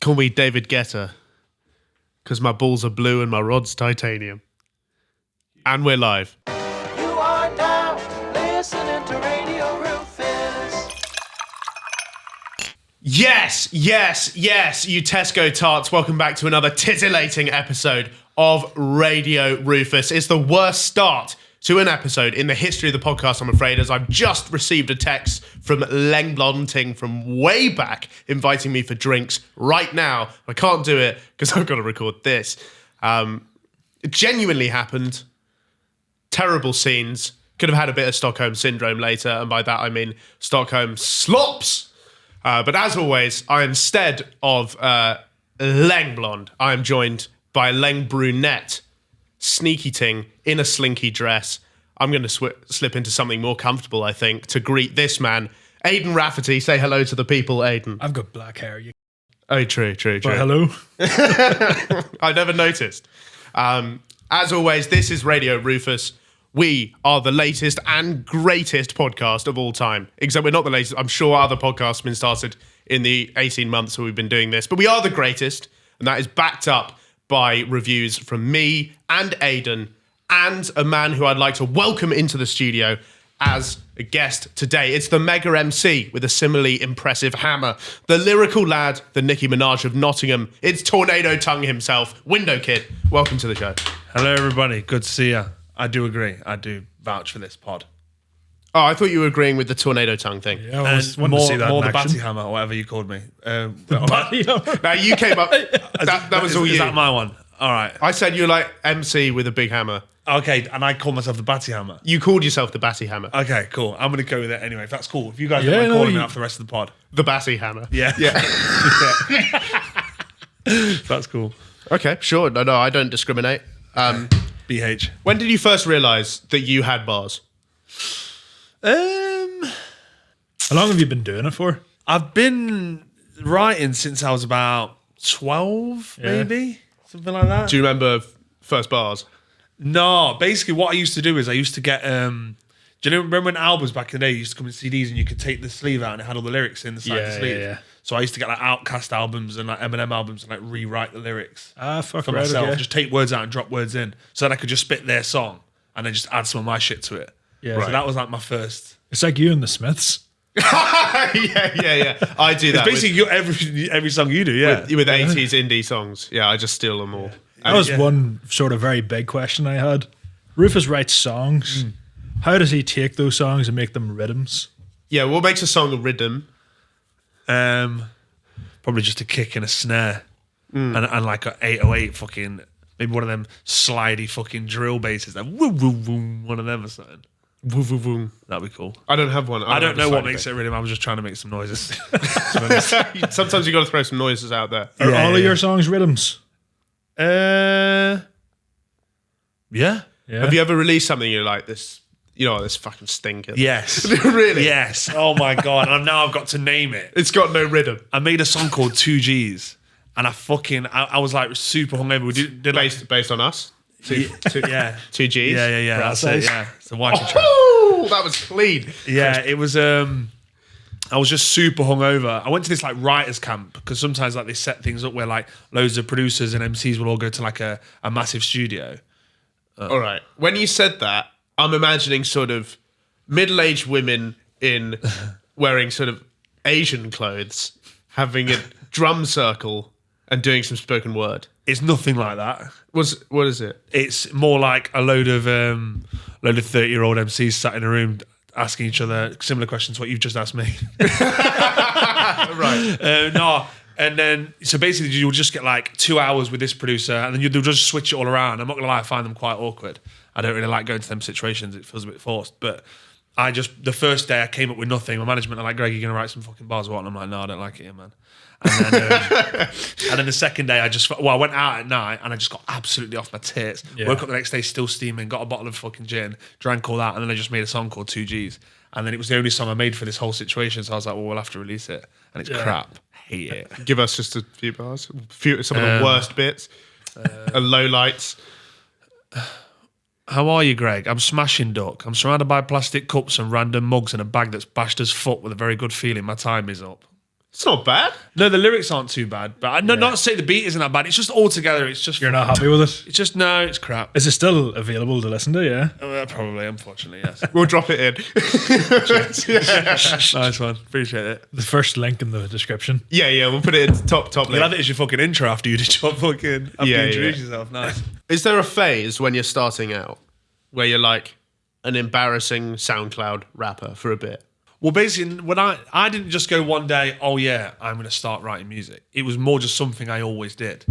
Call me David Guetta, because my balls are blue and my rod's titanium. And we're live. You are now listening to Radio Rufus. Yes, you Tesco tarts. Welcome back to another titillating episode of Radio Rufus. It's the worst start to an episode in the history of the podcast, I'm afraid, as I've just received a text from Leng Blonting from way back inviting me for drinks right now. I can't do it because I've got to record this. It genuinely happened. Terrible scenes. Could have had a bit of Stockholm Syndrome later, and by that I mean Stockholm slops. But as always, instead of Leng Blonde, I am joined by Leng Brunette, sneaky ting in a slinky dress. I'm going to slip into something more comfortable, I think, to greet this man, Aidan Rafferty. Say hello to the people, Aidan. I've got black hair. Oh, true. Well, hello. I never noticed. As always, this is Radio Rufus. We are the latest and greatest podcast of all time. Except we're not the latest. I'm sure other podcasts have been started in the 18 months that we've been doing this. But we are the greatest, and that is backed up by reviews from me and Aidan and a man who I'd like to welcome into the studio as a guest today. It's the mega MC with a similarly impressive hammer, the lyrical lad, the Nicki Minaj of Nottingham. It's Tornado Tongue himself, Window Kid. Welcome to the show. Hello, everybody. Good to see you. I do agree. I do vouch for this pod. Oh, I thought you were agreeing with the Tornado Tongue thing. Yeah, I was wanting to see that more in the action. Batty Hammer, or whatever you called me. Batty hammer. Now, you came up... That was all you. Is that my one? All right. I said you're like MC with a big hammer. Okay, and I call myself the Batty Hammer. You called yourself the Batty Hammer. Okay, cool. I'm going to go with it anyway. If that's cool. If you guys Yeah, don't mind no, calling me you- out for the rest of the pod. The Batty Hammer. Yeah. Yeah. That's cool. Okay, sure. No, I don't discriminate. BH. When did you first realise that you had bars? How long have you been doing it for? I've been writing since I was about 12, Yeah. maybe? Something like that. Do you remember first bars? No, basically what I used to do is I used to get, do you remember when albums back in the day used to come in CDs and you could take the sleeve out and it had all the lyrics in the side of the Yeah, sleeve? yeah. So I used to get like Outkast albums and like Eminem albums and like rewrite the lyrics Fuck for right, myself. okay. Just take words out and drop words in so that I could just spit their song and then just add some of my shit to it. Yeah. So that was like my first. It's like you and the Smiths. yeah. I do that. Basically, every song you do, yeah. with 80s indie songs. Yeah, I just steal them all. That was one sort of very big question I had. Rufus writes songs. How does he take those songs and make them rhythms? Yeah, what makes a song a rhythm? Probably just a kick and a snare and like a 808 fucking, maybe one of them slidey fucking drill basses, like woo woo woo, one of them or something. Woo, woo, woo. That'd be cool. I don't have one. I don't know what makes it rhythm. I was just trying to make some noises. Sometimes you got to throw some noises out there. Are Yeah, all of yeah. your songs rhythms? Yeah. Yeah. Have you ever released something you're like, this fucking stinker? Yes. Really? Yes. Oh my God. And now I've got to name it. It's got no rhythm. I made a song called 2Gs and I was like super hungover. We did like, Based on us? yeah. 2 Gs? Yeah. That's it. Yeah. It's a white track. Oh, that was clean. Yeah, it was. I was just super hungover. I went to this like writers camp because sometimes like they set things up where like loads of producers and MCs will all go to like a massive studio. All right. When you said that, I'm imagining sort of middle-aged women in wearing sort of Asian clothes, having a drum circle and doing some spoken word. It's nothing like that. What is it? It's more like a load of 30-year-old MCs sat in a room asking each other similar questions to what you've just asked me. Right. No. And then, so basically you'll just get like 2 hours with this producer and then they'll just switch it all around. I'm not going to lie, I find them quite awkward. I don't really like going to them situations. It feels a bit forced. But the first day I came up with nothing. My management are like, Greg, you're going to write some fucking bars or what? And I'm like, no, I don't like it here, man. And then the second day I went out at night and I just got absolutely off my tits. Yeah. Woke up the next day still steaming, got a bottle of fucking gin, drank all that, and then I just made a song called 2Gs. And then it was the only song I made for this whole situation. So I was like, well, we'll have to release it. And it's crap. Hate it. Give us just a few bars. Some of the worst bits. And low lights. How are you, Greg? I'm smashing duck. I'm surrounded by plastic cups and random mugs and a bag that's bashed as fuck with a very good feeling my time is up. It's not bad. No, the lyrics aren't too bad, but not to say the beat isn't that bad. It's just altogether, it's just You're not happy with it? It's just no, it's crap. Is it still available to listen to? Yeah. Probably, unfortunately, yes. We'll drop it in. Nice one, appreciate it. The first link in the description. Yeah, we'll put it in top You'll link. have it as your fucking intro after you introduce yourself. Nice. Is there a phase when you're starting out where you're like an embarrassing SoundCloud rapper for a bit? Well, basically, when I didn't just go one day, oh yeah, I'm going to start writing music. It was more just something I always did.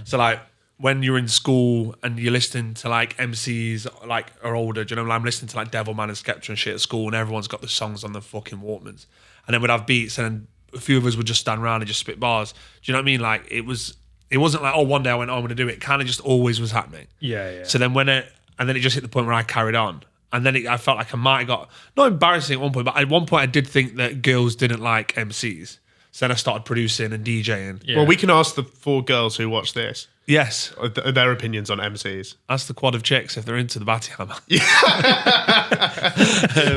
So like when you're in school and you're listening to like MCs like are older, do you know, like I'm listening to like Devilman and Skepta and shit at school, and everyone's got the songs on the fucking Walkmans, and then we'd have beats, and then a few of us would just stand around and just spit bars. Do you know what I mean? Like it wasn't like, oh, one day I went, oh, I'm going to do it. It kind of just always was happening. Yeah. So then and then it just hit the point where I carried on. And then I felt like I might have got, not embarrassing at one point, but at one point I did think that girls didn't like MCs. So then I started producing and DJing. Yeah. Well, we can ask the 4 girls who watch this Yes, their opinions on MCs. that's the quad of chicks if they're into the Batty Hammer.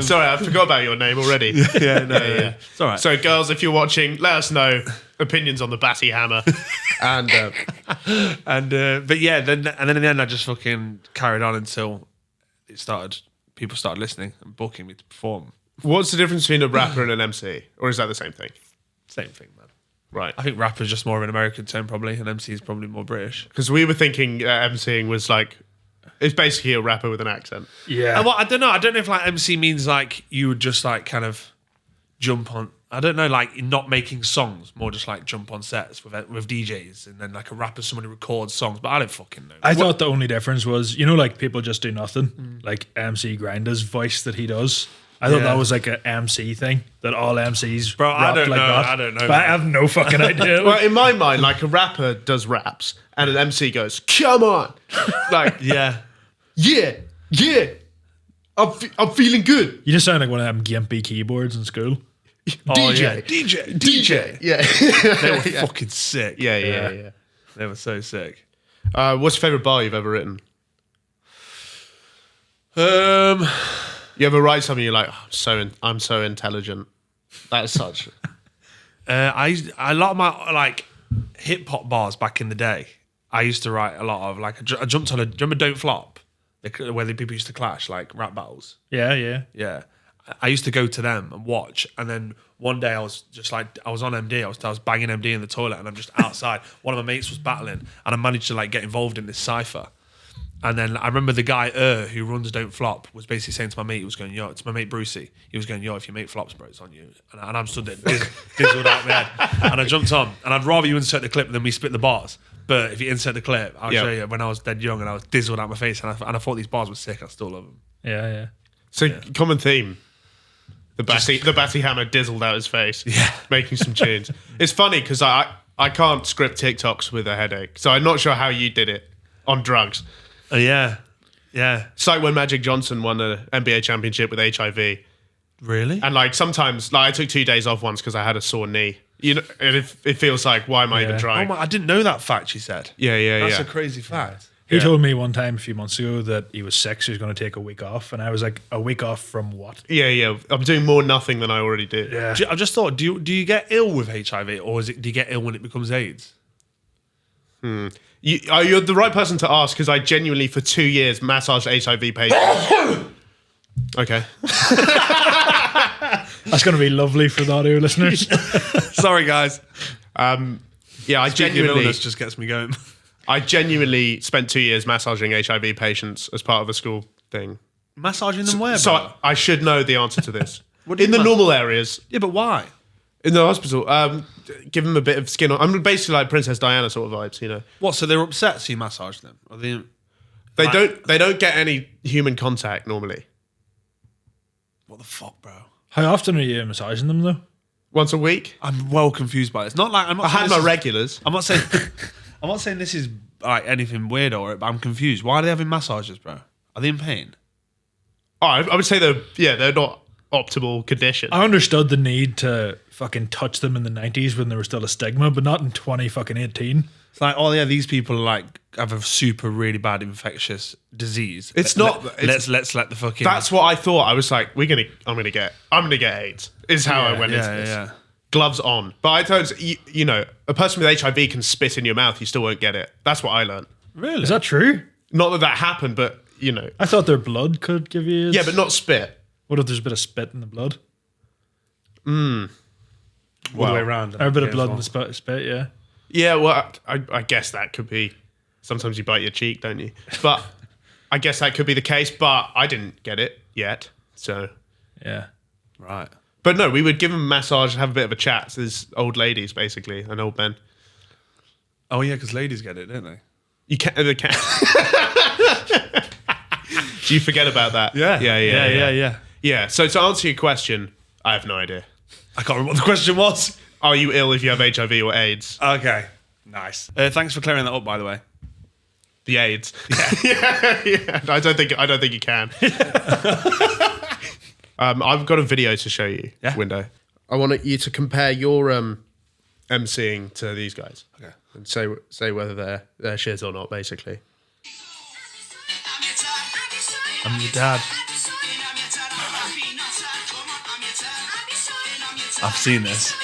Sorry, I forgot about your name already. Yeah. It's all right. So, girls, if you're watching, let us know opinions on the Batty Hammer. And but yeah, then in the end I just fucking carried on until people started listening and booking me to perform. what's the difference between a rapper and an MC? Or is that the same thing? Same thing, man. Right. I think rapper is just more of an American term probably, and MC is probably more British. Because we were thinking MCing was like, it's basically a rapper with an accent. Yeah. And I don't know if like MC means like you would just like kind of jump on, I don't know, like not making songs, more just like jump on sets with DJs, and then like a rapper, someone who records songs, but I don't fucking know. I thought the only difference was, like people just do nothing, like MC Grinder's voice that he does. I thought that was like an MC thing, that all MCs Bro, I rap don't like know, that. I don't know, But I man. have no fucking idea. Well, in my mind, like a rapper does raps and an MC goes, come on. Like, Yeah. yeah, I'm feeling good. You just sound like one of them gimpy keyboards in school. DJ. DJ. Yeah. They were fucking sick. Yeah. They were so sick. What's your favourite bar you've ever written? You ever write something you're like, I'm so intelligent. That is such. A lot of my like hip hop bars back in the day, I used to write a lot of like I jumped on do you remember Don't Flop? Where the people used to clash, like rap battles. Yeah. Yeah. I used to go to them and watch, and then one day I was just like, I was on MD, I was banging MD in the toilet, and I'm just outside. One of my mates was battling, and I managed to like get involved in this cypher. And then I remember the guy who runs Don't Flop was basically saying to my mate, he was going, yo, it's my mate Brucey. He was going, yo, if your mate flops, bro, it's on you. And I'm stood there, dizzled out my head. And I jumped on, and I'd rather you insert the clip than me spit the bars. But if you insert the clip, I'll show you when I was dead young and I was dizzled out my face, and I thought these bars were sick. I still love them. Yeah. So, common theme. The Batty Hammer dizzled out his face. Yeah. Making some tunes. It's funny because I can't script TikToks with a headache. So I'm not sure how you did it on drugs. Yeah. It's like when Magic Johnson won the NBA championship with HIV. Really? And like sometimes, like I took 2 days off once because I had a sore knee. And it feels like, why am I even Oh trying? my, I didn't know that fact, she said. Yeah. That's a crazy fact. He told me one time a few months ago that he was sick, so he was going to take a week off. And I was like, a week off from what? Yeah. I'm doing more nothing than I already do. Yeah. I just thought, do you get ill with HIV, or do you get ill when it becomes AIDS? You're the right person to ask because I genuinely, for 2 years, massaged HIV patients. Okay. That's going to be lovely for the audio listeners. Sorry, guys. Yeah, I Speaking of genuinely, illness just gets me going. spent 2 years massaging HIV patients as part of a school thing. Massaging them where, So bro? I should know the answer to this. What do In you the ma- normal areas, Yeah, but why? in the hospital, give them a bit of skin on. I'm basically like Princess Diana sort of vibes, you know. What, so they're upset so you massage them? Or they They don't get any human contact normally. what the fuck, bro? How often are you massaging them, though? Once a week. I'm well confused by this. Not like I'm not I saying had this my is- regulars. I'm not saying I'm not saying this is like anything weird or but I'm confused. Why are they having massages, bro? Are they in pain? Oh, I would say they're not optimal condition. I understood the need to fucking touch them in the 90s when there was still a stigma, but not in 2018. It's like, oh yeah, these people like have a super really bad infectious disease. It's Let- not- Let's let the fucking That's what I thought. I was like, I'm gonna get AIDS. Is how I went into this. yeah. gloves on. But I told you know, a person with HIV can spit in your mouth, you still won't get it. That's what I learned. Really? Is that true? Not that happened, but you know. I thought their blood could give you AIDS. Yeah, but not spit. What if there's a bit of spit in the blood? All the way around. Or a bit of blood in the spit, yeah. Yeah, well, I guess that could be. Sometimes you bite your cheek, don't you? But I guess that could be the case. But I didn't get it yet, so Yeah. Right. But no, we would give them a massage and have a bit of a chat. So there's old ladies basically and old men. Oh yeah, because ladies get it, don't they? You can't. They can't. Do you forget about that? Yeah. Yeah. So to answer your question, I have no idea. I can't remember what the question was. Are you ill if you have HIV or AIDS? Okay. Nice. Thanks for clearing that up, by the way. The AIDS. Yeah. I don't think you can. I've got a video to show you. Yeah. Window. I want you to compare your emceeing to these guys. Okay. And say whether they're shit or not, basically. I'm your dad. I've seen this.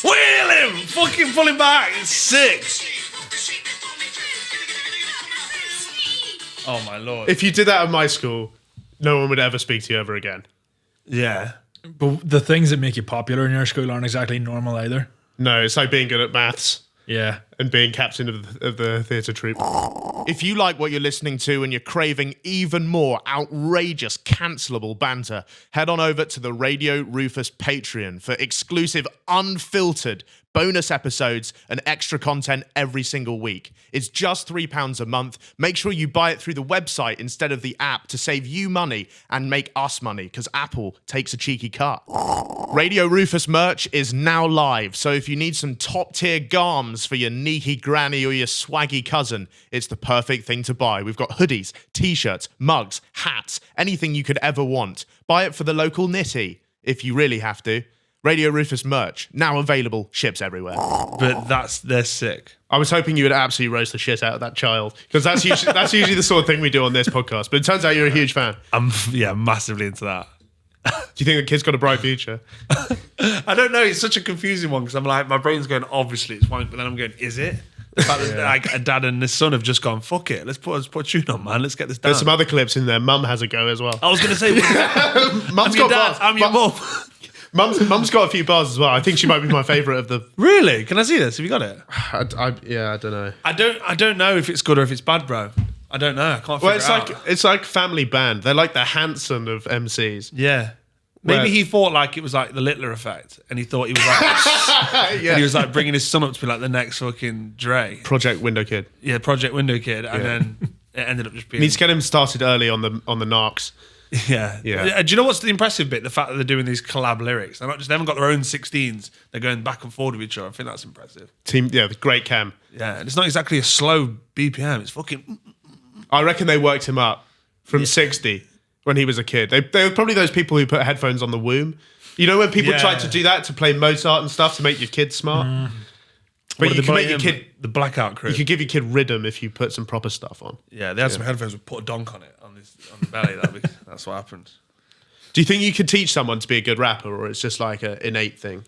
Wheel him! Fucking pull him back. It's sick. Oh my lord. If you did that at my school, no one would ever speak to you ever again. Yeah. But the things that make you popular in your school aren't exactly normal either. No, it's like being good at maths Yeah. and being captain of the theatre troupe. If you like what you're listening to and you're craving even more outrageous, cancelable banter, head on over to the Radio Rufus Patreon for exclusive, unfiltered bonus episodes and extra content every single week. It's just £3 a month. Make sure you buy it through the website instead of the app to save you money and make us money, because Apple takes a cheeky cut. Radio Rufus merch is now live, so if you need some top-tier garms for your neaky granny or your swaggy cousin, it's the perfect thing to buy. We've got hoodies, t-shirts, mugs, hats, anything you could ever want. Buy it for the local nitty, if you really have to. Radio Rufus merch, now available, ships everywhere. But they're sick. I was hoping you would absolutely roast the shit out of that child, because that's usually the sort of thing we do on this podcast. But it turns out you're a huge fan. I'm massively into that. Do you think the kid's got a bright future? I don't know. It's such a confusing one because I'm like, my brain's going, obviously it's fine, but then I'm going, is it? The fact that like a dad and his son have just gone, fuck it, let's put a tune on, man. Let's get this done. There's some other clips in there. Mum has a go as well. I was going to say, Mum's I'm your got dad, bars. I'm your mum. Mum's got a few bars as well. I think she might be my favourite of the. Really? Can I see this? Have you got it? I don't know. I don't know if it's good or if it's bad, bro. I don't know. I can't figure it out. It's like Family Band. They're like the Hanson of MCs. Yeah. Maybe Where- he thought like it was like the Littler effect, and he thought he was like, and he was like bringing his son up to be like the next fucking Dre. Project Window Kid. Yeah, Project Window Kid, and then it ended up just being. Needs to get him started early on the narcs. Yeah. Yeah. Do you know what's the impressive bit? The fact that they're doing these collab lyrics. They're not just, they haven't got their own 16s. They're going back and forward with each other. I think that's impressive. The great cam. Yeah. And it's not exactly a slow BPM. It's fucking. I reckon they worked him up from 60 when he was a kid. They were probably those people who put headphones on the womb. You know when people tried to do that to play Mozart and stuff to make your kid smart? But you can make your kid. The Blackout Crew. You could give your kid rhythm if you put some proper stuff on. Yeah, they had some headphones with put a donk on it on the belly. That's what happened. Do you think you could teach someone to be a good rapper, or it's just like an innate thing?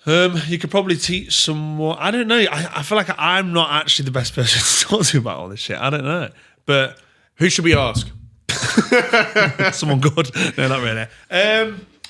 You could probably teach someone. I don't know. I feel like I'm not actually the best person to talk to about all this shit. I don't know. But Who should we ask? someone good. No, not really.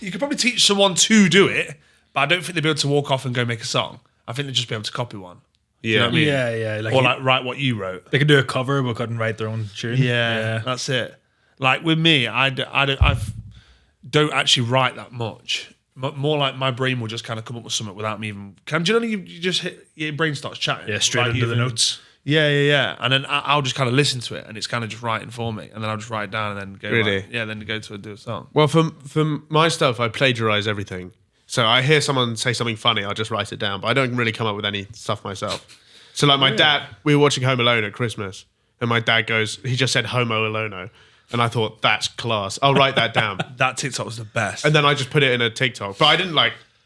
You could probably teach someone to do it, but I don't think they'd be able to walk off and go make a song. I think they'd just be able to copy one. Yeah. You know what I mean? Yeah. Like Or like write what you wrote. they could do a cover but couldn't write their own tune. Yeah, that's it. Like with me, I don't actually write that much. More like my brain will just kind of come up with something without me even. Do you know you just hit your brain starts chatting? Yeah, straight Like into the even- notes. Yeah. And then I'll just kind of listen to it, and it's kind of just writing for me, and then I'll just write it down and then go. Really? Then go to do a song. Well, for my stuff, I plagiarize everything. So I hear someone say something funny, I'll just write it down. But I don't really come up with any stuff myself. So like my dad, we were watching Home Alone at Christmas, and my dad he just said Homo Alono. And I thought, that's class. I'll write that down. That TikTok was the best. And then I just put it in a TikTok. But I didn't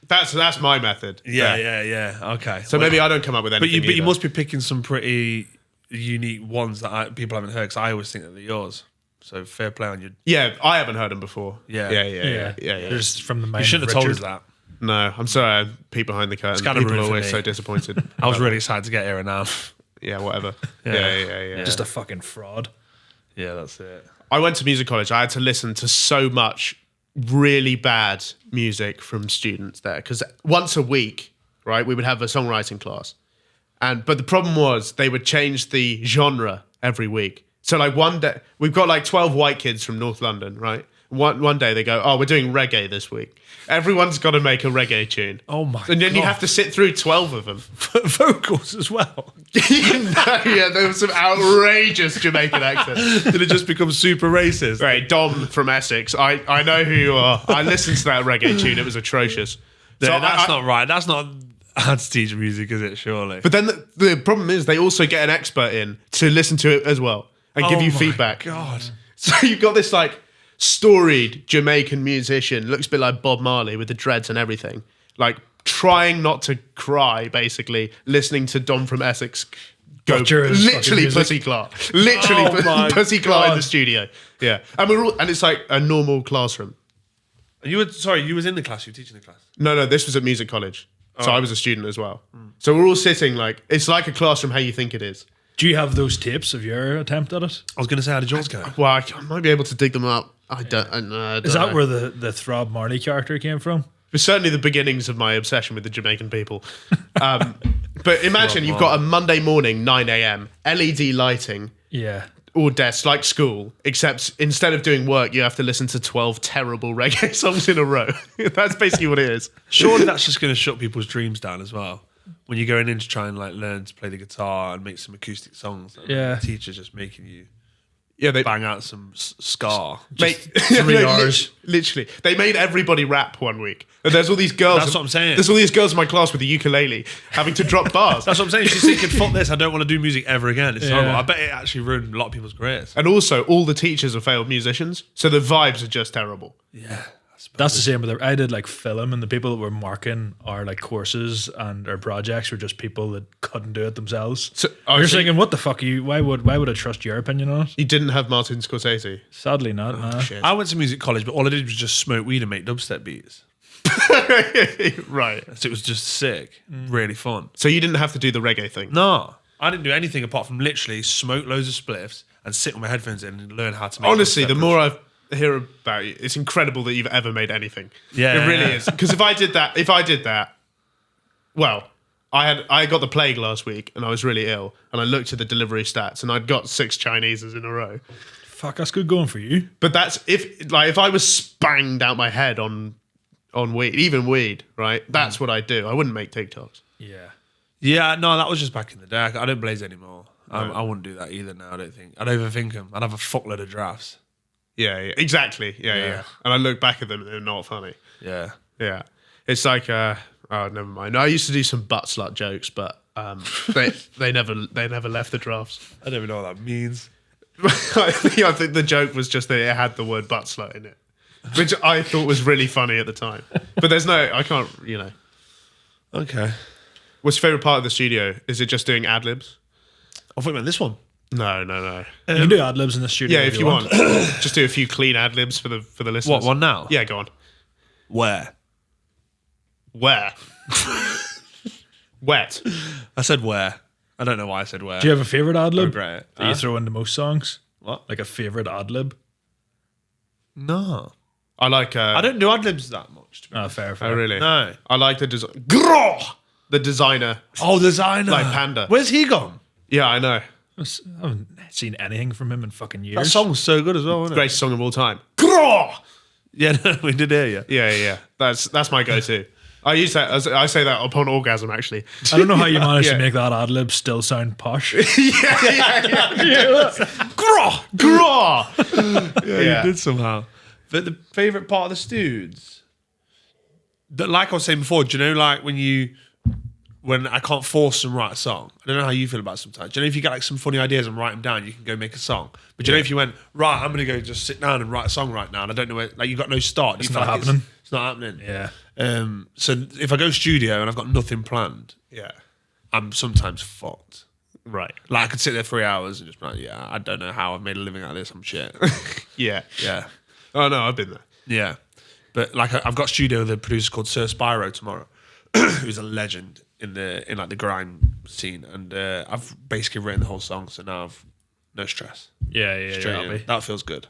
that's my method. Yeah. Okay. So maybe I don't come up with anything. But you either. must be picking some pretty unique ones that people haven't heard, because I always think that they're yours. So fair play on you. Yeah, I haven't heard them before. Yeah. Yeah. Just from the mind. You shouldn't of have told us Richard. that. No, I'm sorry. I peek behind the curtain. kind of People are rude for always me. so disappointed. I was really excited to get here and now. Yeah, whatever. Yeah. Yeah. Just a fucking fraud. Yeah, that's it. I went to music college. I had to listen to so much really bad music from students there because once a week, right, we would have a songwriting class, but the problem was they would change the genre every week. So like one day we've got like 12 white kids from North London, right? One day they go, oh, we're doing reggae this week. Everyone's got to make a reggae tune. Oh my And then you God. have to sit through 12 of them. Vocals as well. Yeah, there was some outrageous Jamaican accents. Did it just become super racist? Right, Dom from Essex. I know who you are. I listened to that reggae tune. It was atrocious. Yeah, So that's not right. That's not how to teach music, is it? Surely. But then the problem is they also get an expert in to listen to it as well and give Oh you my feedback. God. So you've got this like storied Jamaican musician, looks a bit like Bob Marley with the dreads and everything, like trying not to cry, basically, listening to Dom from Essex go Butcher his fucking literally music. pussy claw. Literally Oh my pussy claw in God. the studio. Yeah. And it's like a normal classroom. You was in the class. You were teaching the class. No, this was at music college. So I was a student as well. So we're all sitting like, it's like a classroom how you think it is. Do you have those tapes of your attempt at it? I was going to say, how did yours go? Well, I might be able to dig them up. I don't Is that know. where the Throb Marley character came from? It's certainly the beginnings of my obsession with the Jamaican people. But imagine you've got a Monday morning, 9 a.m., LED lighting, Yeah. all desks, like school, except instead of doing work, you have to listen to 12 terrible reggae songs in a row. That's basically what it is. Surely that's just going to shut people's dreams down as well. When you're going in to try and like learn to play the guitar and make some acoustic songs, and Yeah. the teacher's just making you Yeah, they bang out some ska. made 3 hours. Literally, they made everybody rap one week. And there's all these girls. That's what I'm saying. There's all these girls in my class with a ukulele having to drop bars. That's what I'm saying. She's thinking, fuck this, I don't want to do music ever again. It's Yeah. horrible. I bet it actually ruined a lot of people's careers. And also, all the teachers are failed musicians, so the vibes are just terrible. Yeah. That's the same with I did like film, and the people that were marking our like courses and our projects were just people that couldn't do it themselves. So, You're thinking, what the fuck are you? Why would I trust your opinion on it? you didn't have Martin Scorsese? Sadly not. nah. Shit. I went to music college, but all I did was just smoke weed and make dubstep beats. Right. So it was just sick. Really fun. So you didn't have to do the reggae thing? No, I didn't do anything apart from literally smoke loads of spliffs and sit with my headphones in and learn how to make Honestly, the dubstep more I hear about you, it's incredible that you've ever made anything. Yeah, it really yeah. is. Because if I did that, well, I got the plague last week and I was really ill, and I looked at the delivery stats and I'd got 6 Chineses in a row. Fuck, that's good going for you. But that's if I was spanged out my head on weed, even weed, right? That's what I do. I wouldn't make TikToks. Yeah. Yeah, no, that was just back in the day. I don't blaze anymore. I wouldn't do that either now, I don't think. I'd overthink them. I'd have a fuckload of drafts. Yeah, exactly. Yeah. Yeah. And I look back at them and they're not funny. Yeah. Yeah. It's like, oh, never mind. I used to do some butt slut jokes, but they never left the drafts. I don't even know what that means. I think the joke was just that it had the word butt slut in it, which I thought was really funny at the time. But I can't, Okay. What's your favourite part of the studio? Is it just doing ad libs? I thought you meant this one. No. You can do ad libs in the studio. Yeah, if you want. Just do a few clean ad libs for the listeners. What, one now? Yeah, go on. Where? Where? Wet. I said where. I don't know why I said where. Do you have a favorite ad lib Regret it. that you throw into most songs? What? Like a favorite ad lib? No. I like. I don't do ad libs that much. To be Oh, honest. fair. Oh, really? No. I like the design. Grrr! The designer. Oh, designer. Like Panda. Where's he gone? Yeah, I know. I haven't seen anything from him in fucking years. That song was so good as well, wasn't it? Greatest song of all time. Grrr! Yeah, no, we did hear you. Yeah. That's my go-to. I use that. I say that upon orgasm. Actually. I don't know how you managed Yeah. to make that ad lib still sound posh. Grrr! Grrr! Yeah, you did somehow. But the favourite part of the Stoods, that, like I was saying before, do you know, like when I can't force them to write a song? I don't know how you feel about it sometimes. Do you know if you get like some funny ideas and write them down, you can go make a song? But do you know if you went, right, I'm going to go just sit down and write a song right now, and I don't know where, like you've got no start. It's You not feel like happening. It's not happening. Yeah. So if I go studio and I've got nothing planned, Yeah. I'm sometimes fucked. Right. Like I could sit there 3 hours and just be like, yeah, I don't know how I've made a living out of this. I'm shit. Yeah. Yeah. Oh no, I've been there. Yeah. But like I've got a studio with a producer called Sir Spyro tomorrow, who's a legend in like the grime scene. And I've basically written the whole song, so now I've no stress. Yeah, Straight yeah. in. That feels good.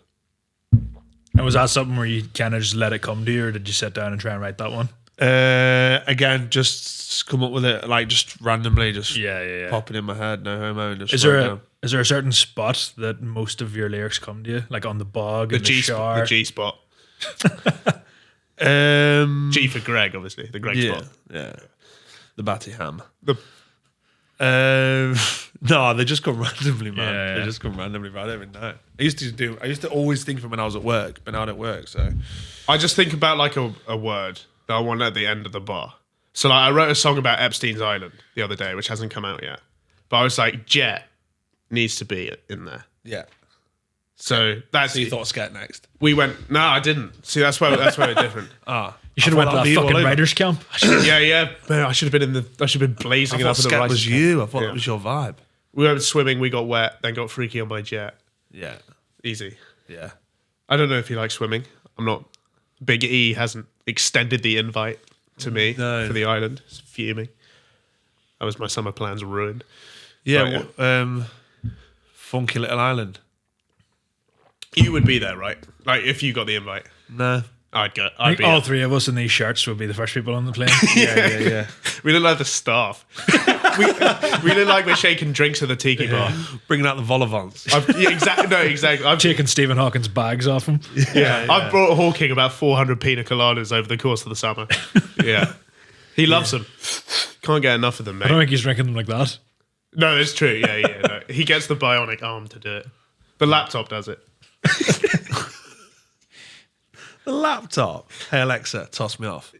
And was that something where you kind of just let it come to you, or did you sit down and try and write that one? Again, just come up with it like just randomly, just Yeah. popping in my head, no homo. And just Is write there it down. is there a certain spot that most of your lyrics come to you, like on the bog, The in the G shower? the G spot. G for Greg, obviously. The Greg Yeah, spot. yeah. The Batty Ham. The No, they just come randomly, man. Yeah, They yeah. just come randomly, man. I don't even know. I used to always think of them when I was at work, but now I'm at work, so. I just think about like a word that I want at the end of the bar. So like I wrote a song about Epstein's Island the other day, which hasn't come out yet. But I was like, jet needs to be in there. Yeah. So that's So you thought scat next? we went. No, I didn't. See, that's where we're different. Ah. You should have went to that'd that be all fucking over. writers camp. Yeah. Man, I should have been I should have been blazing I it thought up in the scat right. was you. I thought Yeah. that was your vibe. We went swimming. We got wet. Then got freaky on my jet. Yeah. Easy. Yeah. I don't know if you like swimming. I'm not. Big E hasn't extended the invite to me No. for the island. It's fuming. That was my summer plans ruined. Yeah. But, Funky Little Island. You would be there, right? Like if you got the invite, No. I'd go. I I'd think be. all three of us in these shirts would be the first people on the plane. Yeah. We look like the staff. we look like we're shaking drinks at the tiki bar. Bringing out the vol-au-vents. Exactly. No, exactly. Taking Stephen Hawking's bags off him. I've brought Hawking about 400 pina coladas over the course of the summer. Yeah, he loves them. Can't get enough of them, I don't mate. think he's drinking them like that. No, it's true. Yeah. No. He gets the bionic arm to do it. The laptop does it. The laptop. Hey Alexa, toss me off.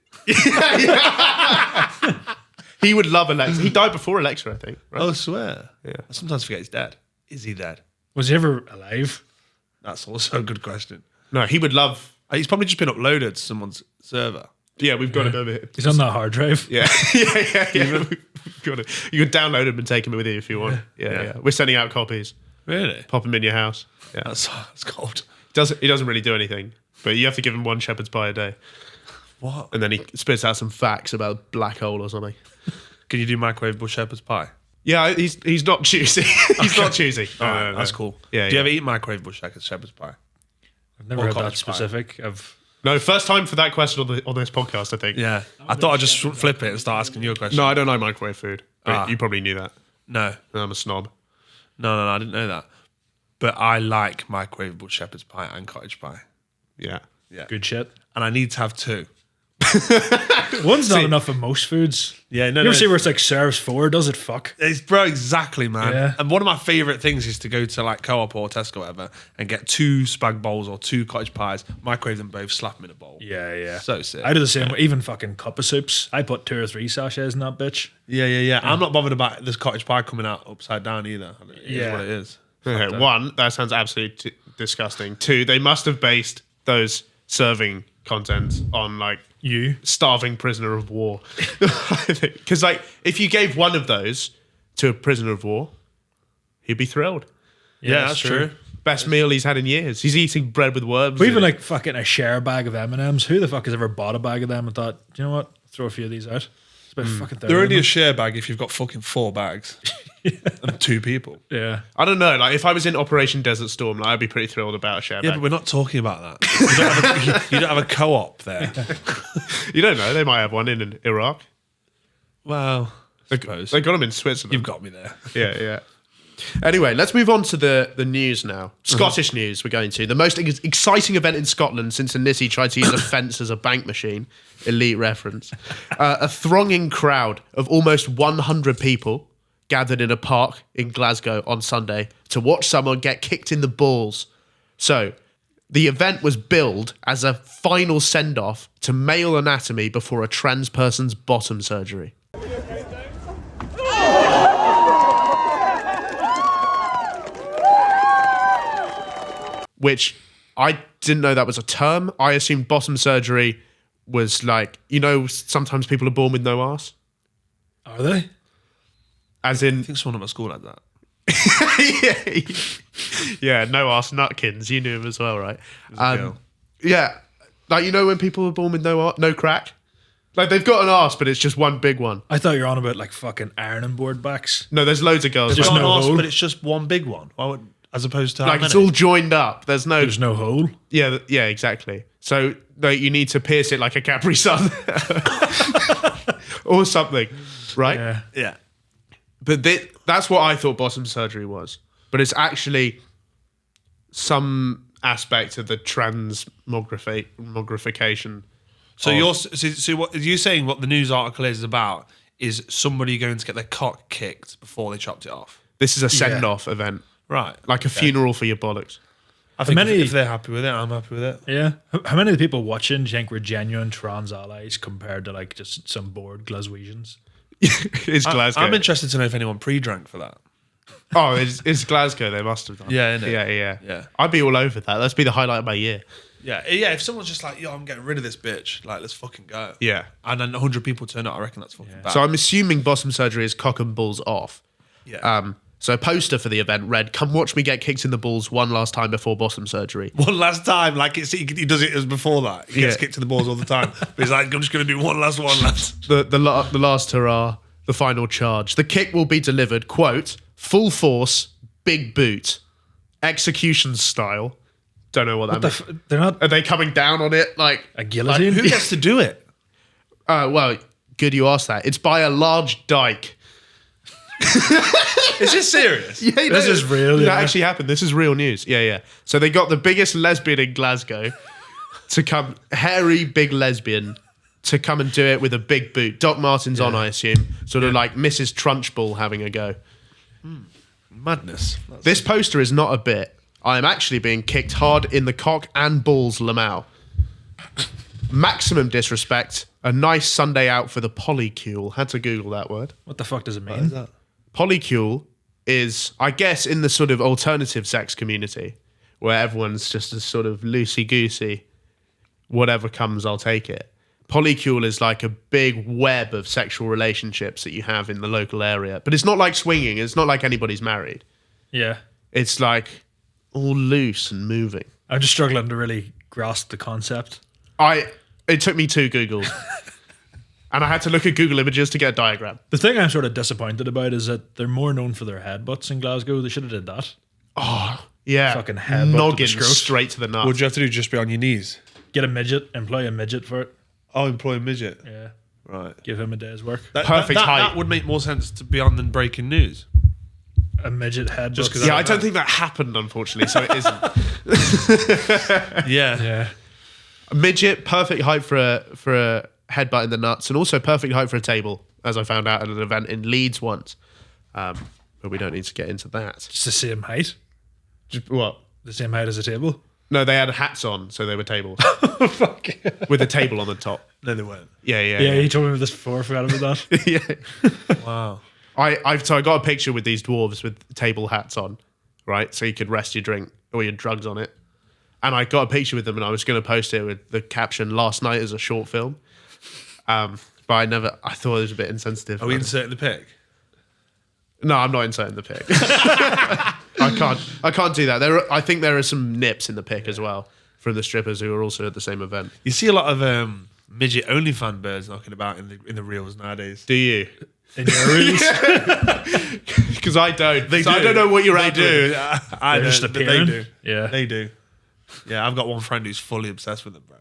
He would love Alexa. He died before Alexa, I think. Right? Oh, I swear. Yeah. I sometimes forget he's dead. Is he dead? Was he ever alive? That's also a good question. No, he would love. He's probably just been uploaded to someone's server. Yeah, we've got him over here. He's on that hard drive. Yeah. We've got it. You can download him and take him with you if you want. Yeah. We're sending out copies. Really? Pop him in your house. Yeah. That's cold. He doesn't really do anything, but you have to give him one shepherd's pie a day, What? and then he spits out some facts about a black hole or something. Can you do microwave shepherd's pie? Yeah, he's not choosy. He's not choosy. Alright, No. that's cool. Yeah, Do you yeah. ever eat microwave shepherd's pie? I've never Or heard that cottage pie. specific. I've No, first time for that question on this podcast, I think. Yeah. I thought I'd just flip it and start asking you a question. No, I don't like microwave food. But Ah. you probably knew that. No. I'm a snob. No, I didn't know that. But I like microwavable shepherd's pie and cottage pie. Yeah. Yeah. good shit. And I need to have two. One's not enough of most foods. Yeah, no, You ever no, see where it's like serves four? Does it fuck? It's bro, exactly, man. Yeah. And one of my favorite things is to go to like Co-op or Tesco or whatever and get two spag bowls or two cottage pies, microwave them both, slap them in a bowl. Yeah. So sick. I do the same. Even fucking cup of soups. I put 2 or 3 sachets in that bitch. Yeah. I'm not bothered about this cottage pie coming out upside down either. It is Yeah. what it is. Okay, one, that sounds absolutely disgusting. Two, they must have based those serving content on like You? starving prisoner of war. Because like if you gave one of those to a prisoner of war, he'd be thrilled. Yeah, that's true. Best meal he's had in years. He's eating bread with worms. Or in even it. like fucking a share bag of M&Ms. Who the fuck has ever bought a bag of them and thought, do you know what? Throw a few of these out. It's about fucking 30 They're of only a them. share bag if you've got fucking 4 bags and 2 people. Yeah. I don't know. Like if I was in Operation Desert Storm, like, I'd be pretty thrilled about a share Yeah, bag. but we're not talking about that. You don't have a co-op there. You don't know. They might have one in Iraq. Well, I suppose. They got them in Switzerland. You've got me there. Yeah. Anyway, let's move on to the news now. Scottish news we're going to. The most exciting event in Scotland since a Nitty tried to use a fence as a bank machine. Elite reference. A thronging crowd of almost 100 people gathered in a park in Glasgow on Sunday to watch someone get kicked in the balls. So, the event was billed as a final send-off to male anatomy before a trans person's bottom surgery. Which I didn't know that was a term. I assumed bottom surgery was like, sometimes people are born with no arse. Are they? As in, I think someone at my school had that. yeah, no arse nutkins. You knew him as well, right? girl. Yeah, like when people were born with no crack, like they've got an arse, but it's just one big one. I thought you were on about like fucking ironing board backs. No, there's loads of girls. There's like, no Not an arse, hole. but it's just one big one. Why would, as opposed to how like it's many? all joined up. There's no hole. Yeah, exactly. So you need to pierce it like a Capri Sun or something, right? Yeah. Yeah. But that's what I thought bottom surgery was. But it's actually some aspect of the transmogrification. So what you're saying? What the news article is about is somebody going to get their cock kicked before they chopped it off. This is a send-off event, Right. like a funeral for your bollocks. I think many- if they're happy with it, I'm happy with it. Yeah. How many of the people watching do you think were genuine trans allies compared to like just some bored Glaswegians? It's Glasgow. I'm interested to know if anyone pre-drank for that. Oh, it's Glasgow. They must have done. Yeah, innit? Yeah. I'd be all over that. Let's be the highlight of my year. Yeah. If someone's just like, yo, I'm getting rid of this bitch, like, let's fucking go. Yeah. And then 100 people turn up, I reckon that's fucking bad. So I'm assuming bottom surgery is cock and balls off. yeah. So a poster for the event read, "Come watch me get kicked in the balls one last time before bottom surgery." One last time, like he does it as before that. He gets Yeah. kicked to the balls all the time. But he's like, I'm just going to do one last one, lads. The last hurrah, the final charge. The kick will be delivered, quote, "full force, big boot, execution style." Don't know what that means. They're not Are they coming down on it like a guillotine. Who gets to do it? Well, good you asked that. It's by a large dyke. Is this serious? Yeah, This is real, That yeah. actually happened. This is real news. Yeah. So they got the biggest lesbian in Glasgow to come, hairy big lesbian, to come and do it with a big boot. Doc Martens on, I assume. Sort of like Mrs. Trunchbull having a go. Madness. This poster is not a bit. I am actually being kicked hard in the cock and balls, Lamau. Maximum disrespect. A nice Sunday out for the polycule. Had to Google that word. What the fuck does it mean? Polycule is, I guess, in the sort of alternative sex community where everyone's just a sort of loosey-goosey, whatever comes, I'll take it. Polycule is like a big web of sexual relationships that you have in the local area. But it's not like swinging. It's not like anybody's married. Yeah. It's like all loose and moving. I'm just struggling to really grasp the concept. It took me 2 Googles. And I had to look at Google Images to get a diagram. The thing I'm sort of disappointed about is that they're more known for their headbutts in Glasgow. They should have did that. Yeah. Fucking headbutt to the Noggin scrot. straight to the nut. What'd you have to do? Just be on your knees? Get a midget, employ a midget for it. Oh, employ a midget. Yeah. Right. Give him a day's work. Perfect height. That would make more sense to be on than breaking news. A midget headbutt. Just 'cause Yeah, I don't think that happened, unfortunately, so it isn't. Yeah. Yeah. A midget, perfect height for a headbutt in the nuts, and also perfect height for a table, as I found out at an event in Leeds once. But we don't need to get into that. It's the same height. What? The same height as a table. No, they had hats on, so they were tables. Fuck. With a table on the top. No, they weren't. Yeah. Yeah, you told me this before. I forgot about that. Yeah. Wow. So I got a picture with these dwarves with table hats on, right? So you could rest your drink or your drugs on it. And I got a picture with them, and I was going to post it with the caption "Last night" as a short film. But I thought it was a bit insensitive. Are we inserting the pic? No, I'm not inserting the pic. I can't do that. I think there are some nips in the pic as well from the strippers who are also at the same event. You see a lot of midget OnlyFans birds knocking about in the reels nowadays. Do you? In your reels. Because I don't. They So do. I don't know what you're They at. do. I They're just don't, but appearing. They do. Yeah. They do. Yeah, I've got one friend who's fully obsessed with them, bro.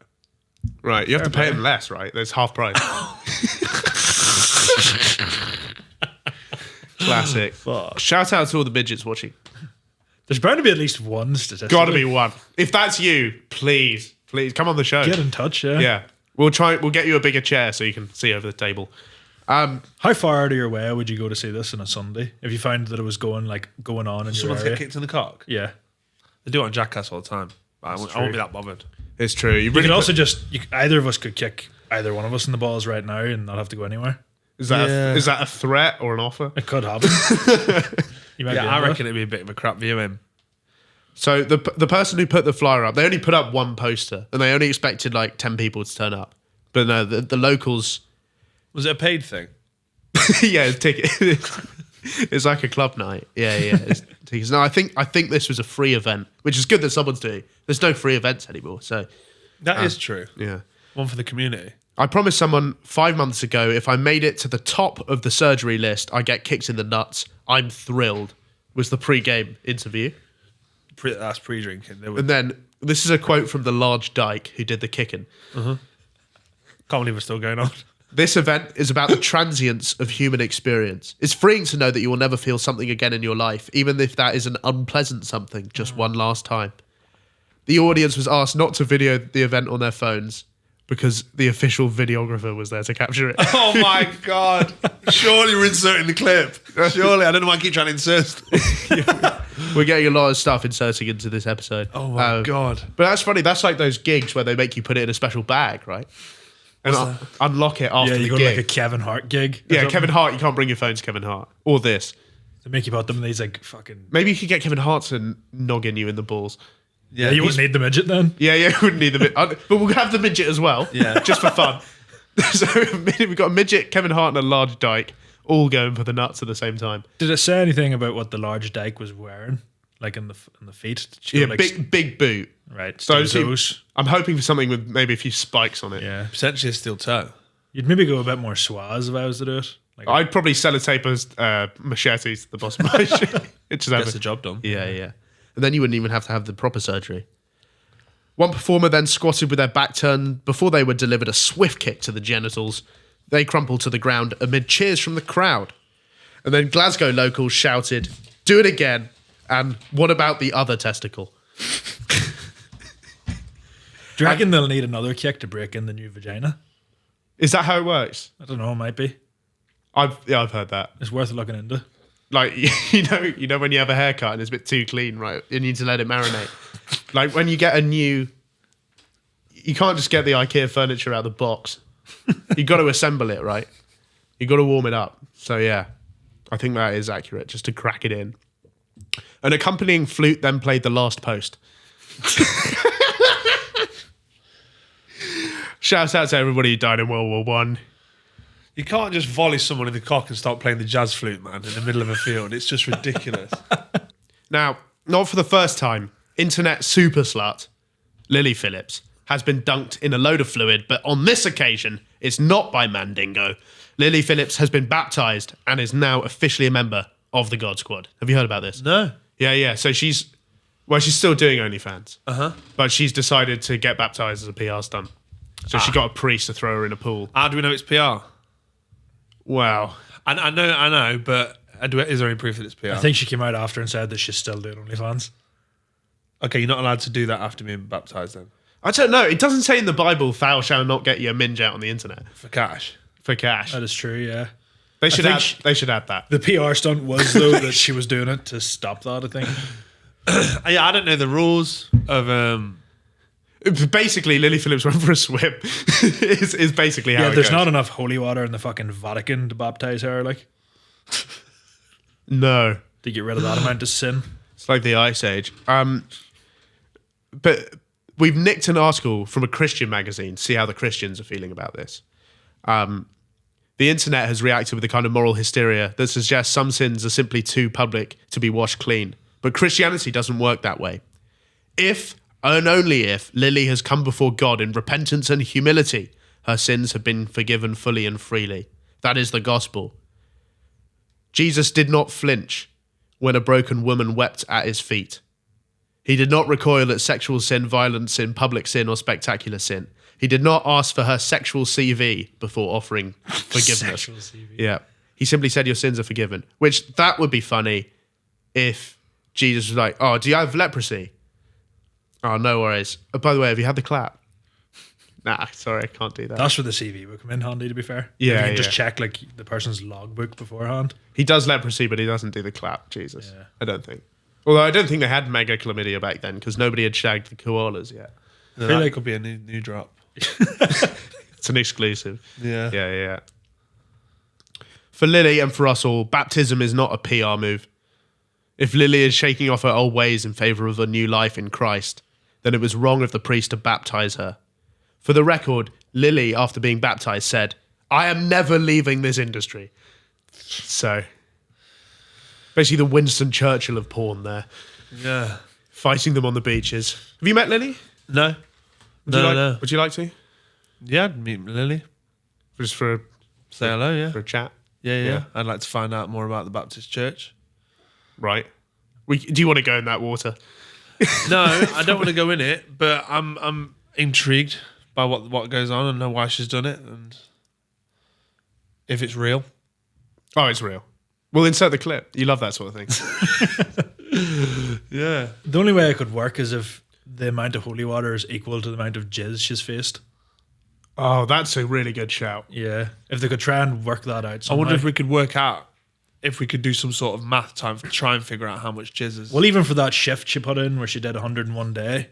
Right, you have to pay them less, right? There's half price. Classic. Shout out to all the midgets watching. There's bound to be at least one statistic. Got to be one. If that's you, please come on the show. Get in touch, yeah. Yeah, we'll get you a bigger chair so you can see over the table. How far out of your way would you go to see this on a Sunday if you found that it was going on in your Someone's area? get kicked in the cock. Yeah. They do it on Jackass all the time. But I won't be that bothered. It's true. You could also either of us could kick either one of us in the balls right now and not have to go anywhere. is that a threat or an offer? It could happen. You might be Yeah, I into it. reckon it'd be a bit of a crap viewing. So the person who put the flyer up, they only put up one poster and they only expected like 10 people to turn up. But no, the locals, Was it a paid thing? yeah, ticket. It's like a club night. Yeah. No, I think this was a free event, which is good that someone's doing. There's no free events anymore, so That is true. yeah. One for the community. I promised someone 5 months ago if I made it to the top of the surgery list, I get kicked in the nuts. I'm thrilled. Was the pre-game interview. That's pre-drinking. And then this is a quote from the large dyke who did the kicking. Can't believe it's still going on. This event is about the transience of human experience. It's freeing to know that you will never feel something again in your life, even if that is an unpleasant something, just one last time. The audience was asked not to video the event on their phones because the official videographer was there to capture it. Oh my God. Surely we're inserting the clip. Surely. I don't know why I keep trying to insert. We're getting a lot of stuff inserting into this episode. Oh my God. But that's funny. That's like those gigs where they make you put it in a special bag, right? And unlock it after Yeah, the you go gig. to like a Kevin Hart gig. Yeah, Kevin Hart. You can't bring your phone to Kevin Hart. Or this. They make you put them in these like fucking. Maybe you could get Kevin Hart to noggin you in the balls. Yeah, you wouldn't need the midget then. Yeah, you wouldn't need the midget. But we'll have the midget as well. Yeah. Just for fun. So we've got a midget, Kevin Hart, and a large dyke all going for the nuts at the same time. Did it say anything about what the large dyke was wearing? Like in the feet? Did she Yeah, go, like, big boot. Right. So Steel toes. I'm hoping for something with maybe a few spikes on it. Yeah. Potentially a steel toe. You'd maybe go a bit more schwaz if I was to do it. Like, I'd probably sellotape a machete to the bottom of my shoe. It just Gets the job done. Yeah. And then you wouldn't even have to have the proper surgery. One performer then squatted with their back turned before they were delivered a swift kick to the genitals. They crumpled to the ground amid cheers from the crowd. And then Glasgow locals shouted, "Do it again, and what about the other testicle?" do you reckon they'll need another kick to break in the new vagina? Is that how it works? I don't know, it might be. I've heard that. It's worth looking into. Like, you know when you have a haircut and it's a bit too clean, right? You need to let it marinate. Like when you get a new, you can't just get the IKEA furniture out of the box. You got to assemble it, right? You got to warm it up. So yeah, I think that is accurate. Just to crack it in. An accompanying flute then played the last post. Shouts out to everybody who died in World War One. You can't just volley someone in the cock and start playing the jazz flute, man, in the middle of a field. It's just ridiculous. Now, not for the first time, internet super slut Lily Phillips has been dunked in a load of fluid, but on this occasion, it's not by Mandingo. Lily Phillips has been baptized and is now officially a member of the God Squad. Have you heard about this? No. Yeah. So she's still doing OnlyFans. But she's decided to get baptized as a PR stunt. So she got a priest to throw her in a pool. How do we know it's PR? Wow. I know, but is there any proof that it's PR? I think she came out after and said that she's still doing OnlyFans. Okay, you're not allowed to do that after being baptized then? I don't know. It doesn't say in the Bible, "Thou shalt not get your minge out on the internet For cash? for cash." That is true, yeah. They should think add that. The PR stunt was, though, that she was doing it to stop that, I think. Yeah, I don't know the rules of... Basically, Lily Phillips went for a swim. is basically how Yeah, it there's goes. not enough holy water in the fucking Vatican to baptize her, like, No. to get rid of that amount of sin. It's like the Ice Age. But we've nicked an article from a Christian magazine, see how the Christians are feeling about this. The internet has reacted with a kind of moral hysteria that suggests some sins are simply too public to be washed clean. But Christianity doesn't work that way. If, and only if, Lily has come before God in repentance and humility, her sins have been forgiven fully and freely. That is the gospel. Jesus did not flinch when a broken woman wept at his feet. He did not recoil at sexual sin, violent sin, public sin, or spectacular sin. He did not ask for her sexual CV before offering forgiveness. Sexual CV. Yeah. He simply said your sins are forgiven, which that would be funny if Jesus was like, "Oh, do you have leprosy?" "Oh, no worries. Oh, by the way, have you had the clap?" "Nah, sorry, I can't do that." That's where the CV would come in handy, to be fair. Yeah, You can just yeah. check, like, the person's logbook beforehand. He does leprosy, but he doesn't do the clap. Jesus. Yeah. I don't think. Although I don't think they had mega chlamydia back then because nobody had shagged the koalas yet. That feel like- could be a new drop. It's an exclusive. Yeah. Yeah. For Lily and for us all, baptism is not a PR move. If Lily is shaking off her old ways in favour of a new life in Christ, then it was wrong of the priest to baptise her. For the record, Lily, after being baptised, said, "I am never leaving this industry." So, Basically, the Winston Churchill of porn there, Yeah. fighting them on the beaches. Have you met Lily? No. No. Would you like to? Yeah, I'd meet Lily. Just for a Say hello, yeah. for a chat? Yeah. I'd like to find out more about the Baptist Church. Right. Do you want to go in that water? No, I don't want to go in it, but I'm intrigued by what goes on and know why she's done it and if it's real. Oh, it's real. We'll insert the clip. You love that sort of thing. Yeah. The only way it could work is if the amount of holy water is equal to the amount of jizz she's faced. Oh, that's a really good shout. Yeah. If they could try and work that out I somehow. wonder if we could work out if we could do some sort of math time to try and figure out how much jizz is. Well, even for that shift she put in where she did 101 day,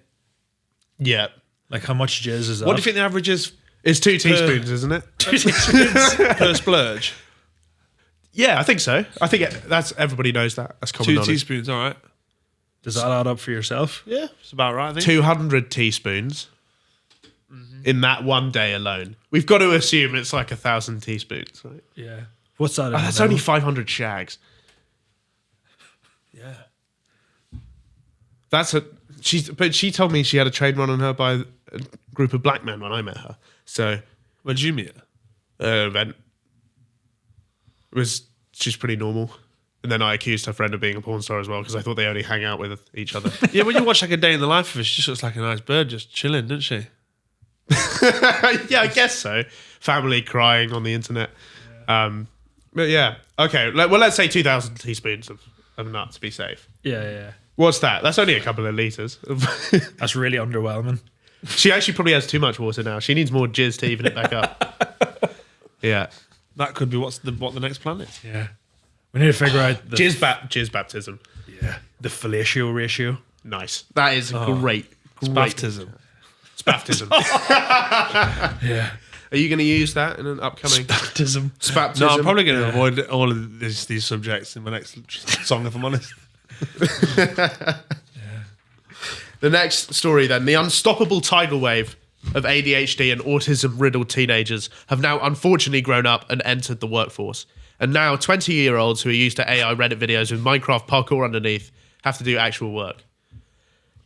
Yeah. like how much jizz is that? What do you think the average is It's 2 teaspoons, isn't it? per splurge? Yeah, I think so. I think that's everybody knows that. That's common 2 knowledge. teaspoons, all right. Does that add up for yourself? Yeah, it's about right, I think. 200 teaspoons in that one day alone. We've got to assume it's like 1,000 teaspoons, right? Yeah. What's that? That's only 500 shags. Yeah. But she told me she had a train run on her by a group of black men when I met her. So, Where did you meet her? event. She's pretty normal. And then I accused her friend of being a porn star as well because I thought they only hang out with each other. Yeah, when you watch like a day in the life of her, she just looks like a nice bird just chilling, doesn't she? Yeah, I guess so. Family crying on the internet. But yeah, okay. Let's say 2,000 teaspoons of nut to be safe. Yeah. What's that? That's only a couple of litres. That's really underwhelming. She actually probably has too much water now. She needs more jizz to even it back up. Yeah. That could be what the next plan is. Yeah. We need to figure out the Jizz baptism. the fellatio ratio. Nice. That is great. Baptism. It's baptism. Yeah. Are you going to use that in an upcoming Baptism. spaptism? No, I'm probably going to avoid all of these subjects in my next song, if I'm honest. The next story then. The unstoppable tidal wave of ADHD and autism-riddled teenagers have now unfortunately grown up and entered the workforce. And now 20-year-olds who are used to AI Reddit videos with Minecraft parkour underneath have to do actual work.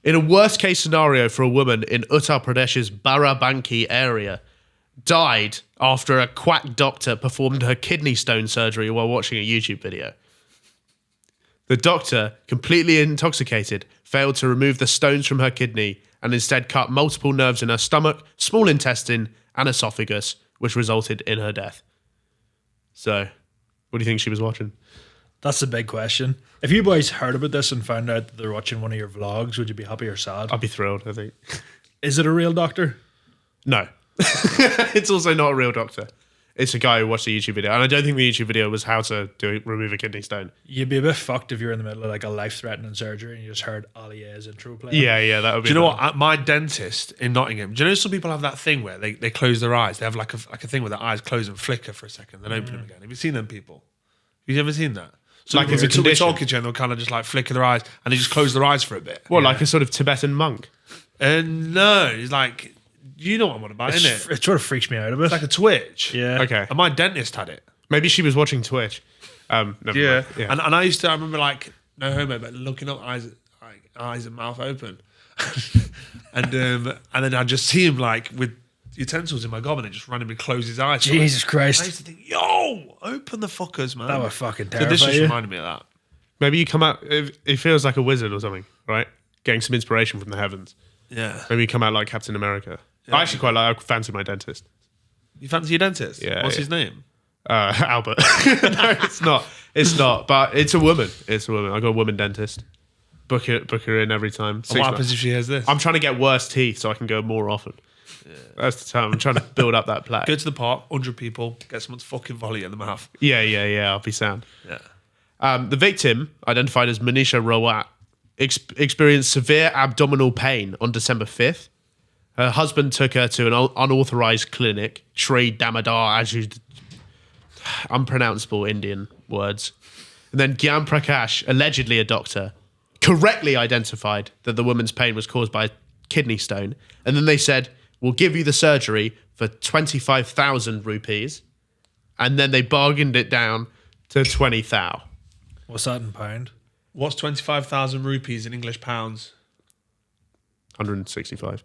In a worst-case scenario for a woman in Uttar Pradesh's Barabanki area, died after a quack doctor performed her kidney stone surgery while watching a YouTube video. The doctor, completely intoxicated, failed to remove the stones from her kidney and instead cut multiple nerves in her stomach, small intestine, and esophagus, which resulted in her death. So, what do you think she was watching? That's the big question. If you boys heard about this and found out that they're watching one of your vlogs, would you be happy or sad? I'd be thrilled, I think. Is it a real doctor? No. It's also not a real doctor. It's a guy who watched a YouTube video. And I don't think the YouTube video was how to remove a kidney stone. You'd be a bit fucked if you're in the middle of like a life-threatening surgery and you just heard Aliye's intro play. Yeah, that would be... Do you know what? My dentist in Nottingham, do you know some people have that thing where they close their eyes? They have like a thing where their eyes close and flicker for a second, then open them again. Have you seen them people? Have you ever seen that? So Like it's a we're condition? talking to them, they'll kind of just like flicker their eyes and they just close their eyes for a bit. What, like a sort of Tibetan monk? No, it's like, you know what I'm on about, isn't it? It sort of freaks me out a bit. It's like a twitch. Yeah. Okay. And my dentist had it. Maybe she was watching Twitch. Never mind. Yeah. And I remember like, no homo, but looking up, eyes and mouth open. and then I'd just see him like with utensils in my gob and then just randomly close his eyes. Jesus I Christ. used to think, yo, open the fuckers, man. That would fucking So terrify this just you. reminded me of that. Maybe you come out... It feels like a wizard or something, right? Getting some inspiration from the heavens. Yeah. Maybe you come out like Captain America. I actually quite like... I fancy my dentist. You fancy your dentist? Yeah, What's yeah. his name? Albert. No, it's not. It's not. But it's a woman. It's a woman. I got a woman dentist. Book her in every time. And 6 what months. happens if she has this? I'm trying to get worse teeth so I can go more often. That's the time. I'm trying to build up that plaque. Go to the park, 100 people, get someone's fucking volley in the mouth. Yeah. I'll be sound. Yeah. The victim, identified as Manisha Rawat, experienced severe abdominal pain on December 5th. Her husband took her to an unauthorized clinic, Sri Damodar, unpronounceable Indian words. And then Gyan Prakash, allegedly a doctor, correctly identified that the woman's pain was caused by a kidney stone. And then they said, we'll give you the surgery for 25,000 rupees. And then they bargained it down to 20 thou. What's that in pound? What's 25,000 rupees in English pounds? 165.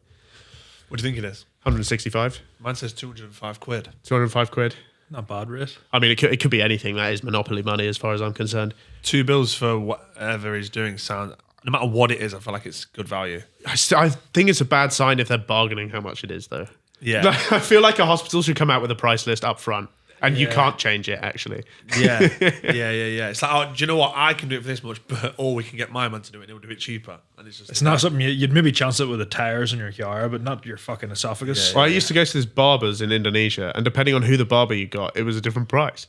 What do you think it is? 165. Mine says 205 quid. 205 quid. Not bad rate. I mean, it could be anything. That is monopoly money as far as I'm concerned. 2 bills for whatever he's doing sound. No matter what it is, I feel like it's good value. I think it's a bad sign if they're bargaining how much it is, though. Yeah. I feel like a hospital should come out with a price list up front. And you can't change it, actually. Yeah. Yeah. It's like, oh, do you know what? I can do it for this much, or we can get my man to do it and it'll do it cheaper. And it's not something you'd maybe chance it with the tires in your car, but not your fucking esophagus. Well, I used to go to this barber's in Indonesia, and depending on who the barber you got, it was a different price.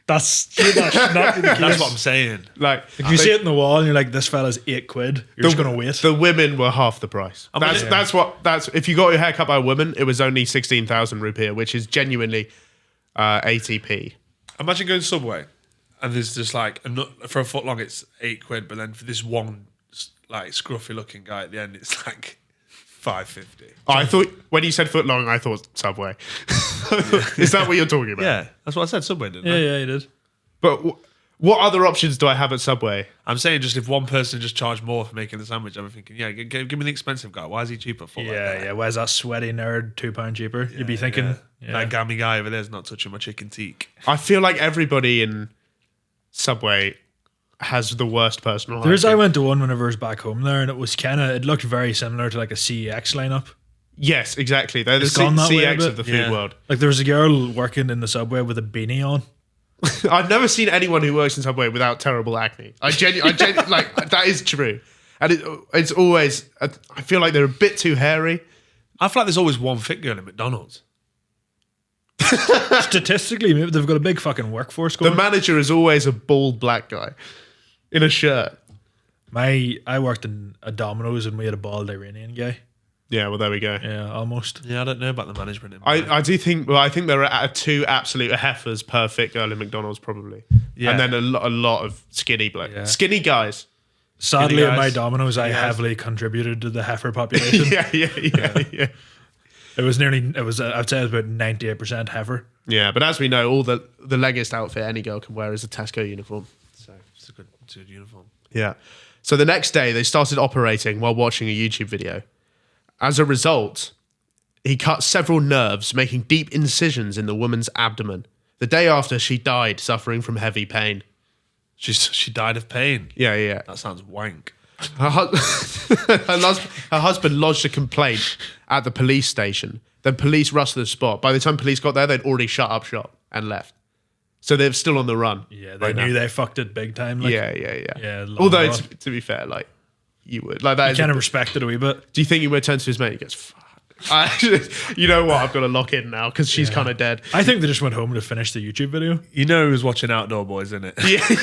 That should not be the case. That's what I'm saying. Like, If you see it in the wall and you're like, this fella's 8 quid, you're just going to wait. The women were half the price. I mean, That's if you got your hair cut by a woman, it was only 16,000 rupiah, which is genuinely 80p. Imagine going Subway and there's just like, for a foot long, it's 8 quid, but then for this one, like, scruffy looking guy at the end, it's like 5.50. I thought, when you said foot long, I thought Subway. Is that what you're talking about? Yeah, that's what I said, Subway, didn't I? Yeah, you did. But what other options do I have at Subway? I'm saying just if one person just charged more for making the sandwich, I'm thinking, yeah, give me the expensive guy. Why is he cheaper for that? Yeah. Where's that sweaty nerd £2 cheaper? You'd be thinking, that gammy guy over there's not touching my chicken teak. I feel like everybody in Subway has the worst personal I hygiene. went to one whenever I was back home there, and it looked very similar to like a CEX lineup. Yes, exactly. They're the It's gone that way a CX bit. of the food world. Like there was a girl working in the Subway with a beanie on. I've never seen anyone who works in Subway without terrible acne. I genuinely like that is true, and it's always. I feel like they're a bit too hairy. I feel like there's always one fit girl in McDonald's. Statistically, maybe they've got a big fucking workforce going. The manager is always a bald black guy in a shirt. I worked in a Domino's and we had a bald Iranian guy. Yeah, well, there we go. Yeah, almost. Yeah, I don't know about the management. I do think. Well, I think there are 2 absolute heifers per fit girl in McDonald's, probably. Yeah. And then a lot of skinny black, skinny guys. Sadly, at my guys. Domino's, I heavily contributed to the heifer population. Yeah. It was I'd say it was about 98% heifer. Yeah, but as we know, all the leggest outfit any girl can wear is a Tesco uniform. So It's a good uniform. yeah. So the next day, they started operating while watching a YouTube video. As a result, he cut several nerves, making deep incisions in the woman's abdomen. The day after, she died, suffering from heavy pain. She died of pain. Yeah. That sounds wank. Her husband lodged a complaint at the police station. Then police rushed to the spot. By the time police got there, they'd already shut up shop and left. So they're still on the run. Yeah, they knew they fucked it big time. Like, Yeah. long Although, gone. to be fair, like, you would. Like, that You is kind of respect it a wee bit. Do you think he would turn to his mate and he goes, fuck. You know what? I've got to lock in now because she's kind of dead. I think they just went home to finish the YouTube video. You know he was watching Outdoor Boys, isn't it?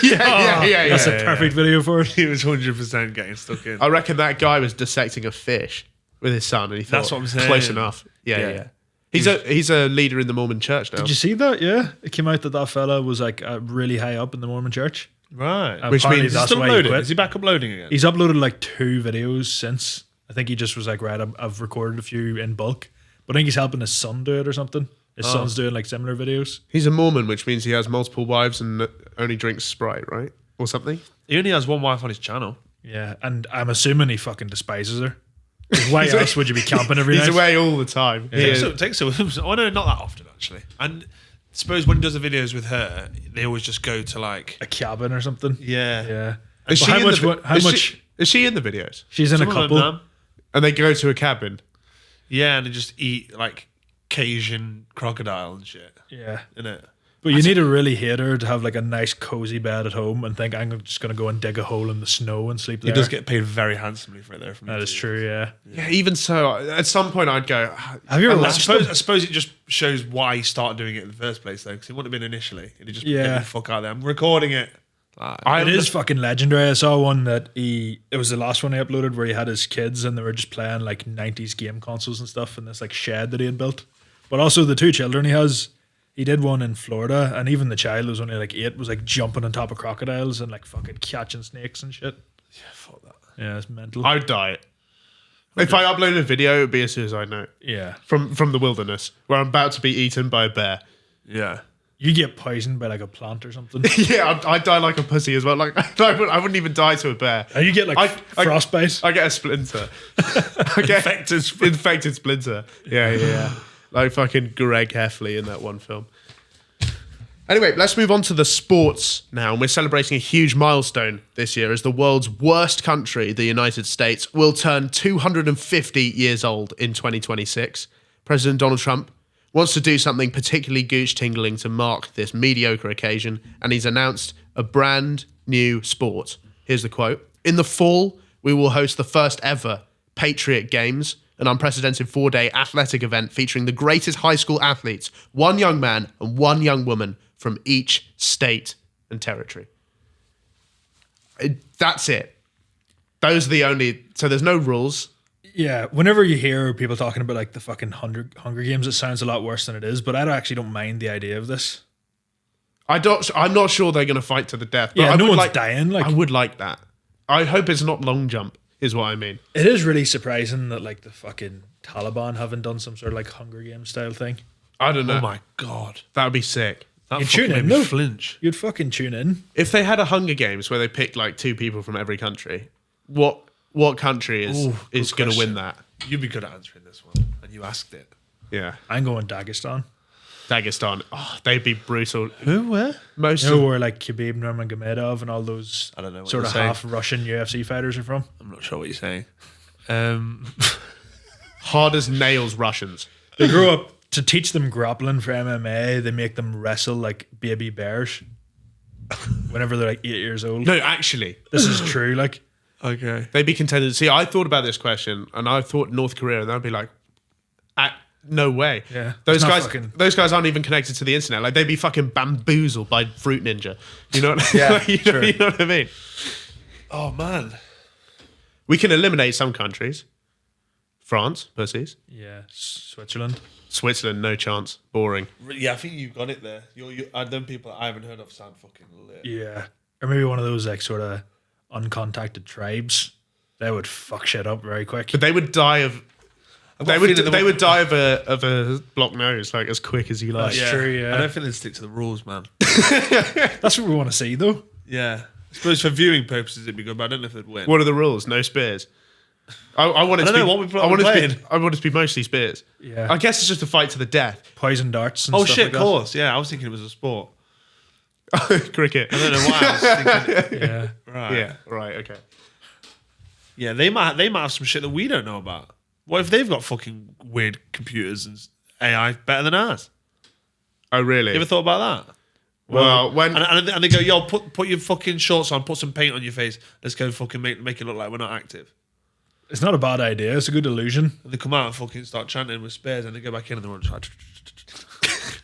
Yeah. That's a perfect video for it. He was 100% getting stuck in. I reckon that guy was dissecting a fish with his son and he thought, That's what I'm saying. close enough. Yeah. He's a leader in the Mormon church now. Did you see that? Yeah. It came out that fella was like really high up in the Mormon church. Right. Which Apparently means that's Still why he uploading? quit. Is he back uploading again? He's uploaded like 2 videos since. I think he just was like, right, I've recorded a few in bulk. But I think he's helping his son do it or something. His son's doing like similar videos. He's a Mormon, which means he has multiple wives and only drinks Sprite, right? Or something. He only has one wife on his channel. Yeah. And I'm assuming he fucking despises her. 'Cause why else would you be camping every night? He's away all the time. Takes her with him. Oh no, not that often actually. And I suppose when he does the videos with her, they always just go to like A cabin or something. yeah. Yeah. Is But she how in much? the, How much? Is she in the videos? She's in Some a of them, couple. man. And they go to a cabin. Yeah, and they just eat like Cajun crocodile and shit. Yeah. Innit? But you need to really hate her to have like a nice cozy bed at home and think I'm just going to go and dig a hole in the snow and sleep He there. does get paid very handsomely for it there. From That is true, yeah. Yeah, even so, at some point I'd go, Have you ever I watched suppose it just shows why he started doing it in the first place, though, because it wouldn't have been initially. He'd just Yeah. get the fuck out of there. I'm recording it. It is fucking legendary. I saw one that it was the last one he uploaded where he had his kids and they were just playing like 90s game consoles and stuff in this like shed that he had built. But also the 2 children he did one in Florida and even the child who was only like 8 was like jumping on top of crocodiles and like fucking catching snakes and shit. Yeah, fuck that. Yeah, it's mental. I'd die. If I uploaded a video, it would be a suicide note yeah. from the wilderness where I'm about to be eaten by a bear. Yeah. You get poisoned by like a plant or something. Yeah, I'd die like a pussy as well. Like I wouldn't even die to a bear. And you get like frostbite. I get a splinter. I get infected splinter. Yeah. Like fucking Greg Heffley in that one film. Anyway, let's move on to the sports now. And we're celebrating a huge milestone this year as the world's worst country, the United States, will turn 250 years old in 2026. President Donald Trump wants to do something particularly gooch-tingling to mark this mediocre occasion, and he's announced a brand new sport. Here's the quote. In the fall, we will host the first ever Patriot Games, an unprecedented 4-day athletic event featuring the greatest high school athletes, one young man and one young woman from each state and territory. That's it. Those are the only... So there's no rules. Yeah, whenever you hear people talking about like the fucking Hunger Games, it sounds a lot worse than it is, but I actually don't mind the idea of this. I'm not sure they're going to fight to the death. But Yeah, no one's dying. Like, I would like that. I hope it's not long jump, is what I mean. it is really surprising that like the fucking Taliban haven't done some sort of like Hunger Games style thing. I don't know. Oh my God. That would be sick. That You'd fucking tune in, made me no? flinch. You'd fucking tune in. If they had a Hunger Games where they picked like 2 people from every country, what country is going to win that? You'd be good at answering this one, and you asked it. Yeah. I'm going Dagestan. Dagestan. Oh, they'd be brutal. Who? Where? Most You know of where like Khabib Nurmagomedov and all those I don't know what sort you're of saying. half Russian UFC fighters are from? I'm not sure what you're saying. hard as nails Russians. They grew up to teach them grappling for MMA. They make them wrestle like baby bears whenever they're like 8 years old. No, actually, This is true. Like, Okay. they'd be contended. See, I thought about this question, and I thought North Korea, and they'd be like, no way. Yeah, Those it's not guys, fucking- those guys aren't even connected to the internet. Like they'd be fucking bamboozled by Fruit Ninja. You know what? Yeah, you know what I mean? Oh man. We can eliminate some countries. France, pussies. yeah, Switzerland. Switzerland, no chance. Boring. Yeah, I think you've got it there. You them people that I haven't heard of sound fucking lit. Yeah, or maybe one of those like sort of uncontacted tribes. They would fuck shit up very quick. But they would die of. They would die of a blocked nose like as quick as you like. That's true, yeah. I don't think they'd stick to the rules, man. That's what we want to see, though. Yeah. I suppose for viewing purposes it'd be good, but I don't know if they'd win. What are the rules? No spears. I want it I to don't be. know, what we I want it to playing? be. I want it to be mostly spears. Yeah. I guess it's just a fight to the death. Poison darts. And Oh stuff shit, like of course. Yeah, I was thinking it was a sport. Cricket. I don't know why I was thinking. that. Yeah. Right. Yeah. Right. Okay. Yeah, they might have some shit that we don't know about. What if they've got fucking weird computers and AI better than ours? Oh really? You ever thought about that? well, when And they go, yo, put your fucking shorts on, put some paint on your face. Let's go fucking make it look like we're not active. It's not a bad idea. It's a good illusion. And they come out and fucking start chanting with spares, and they go back in and they're all just like.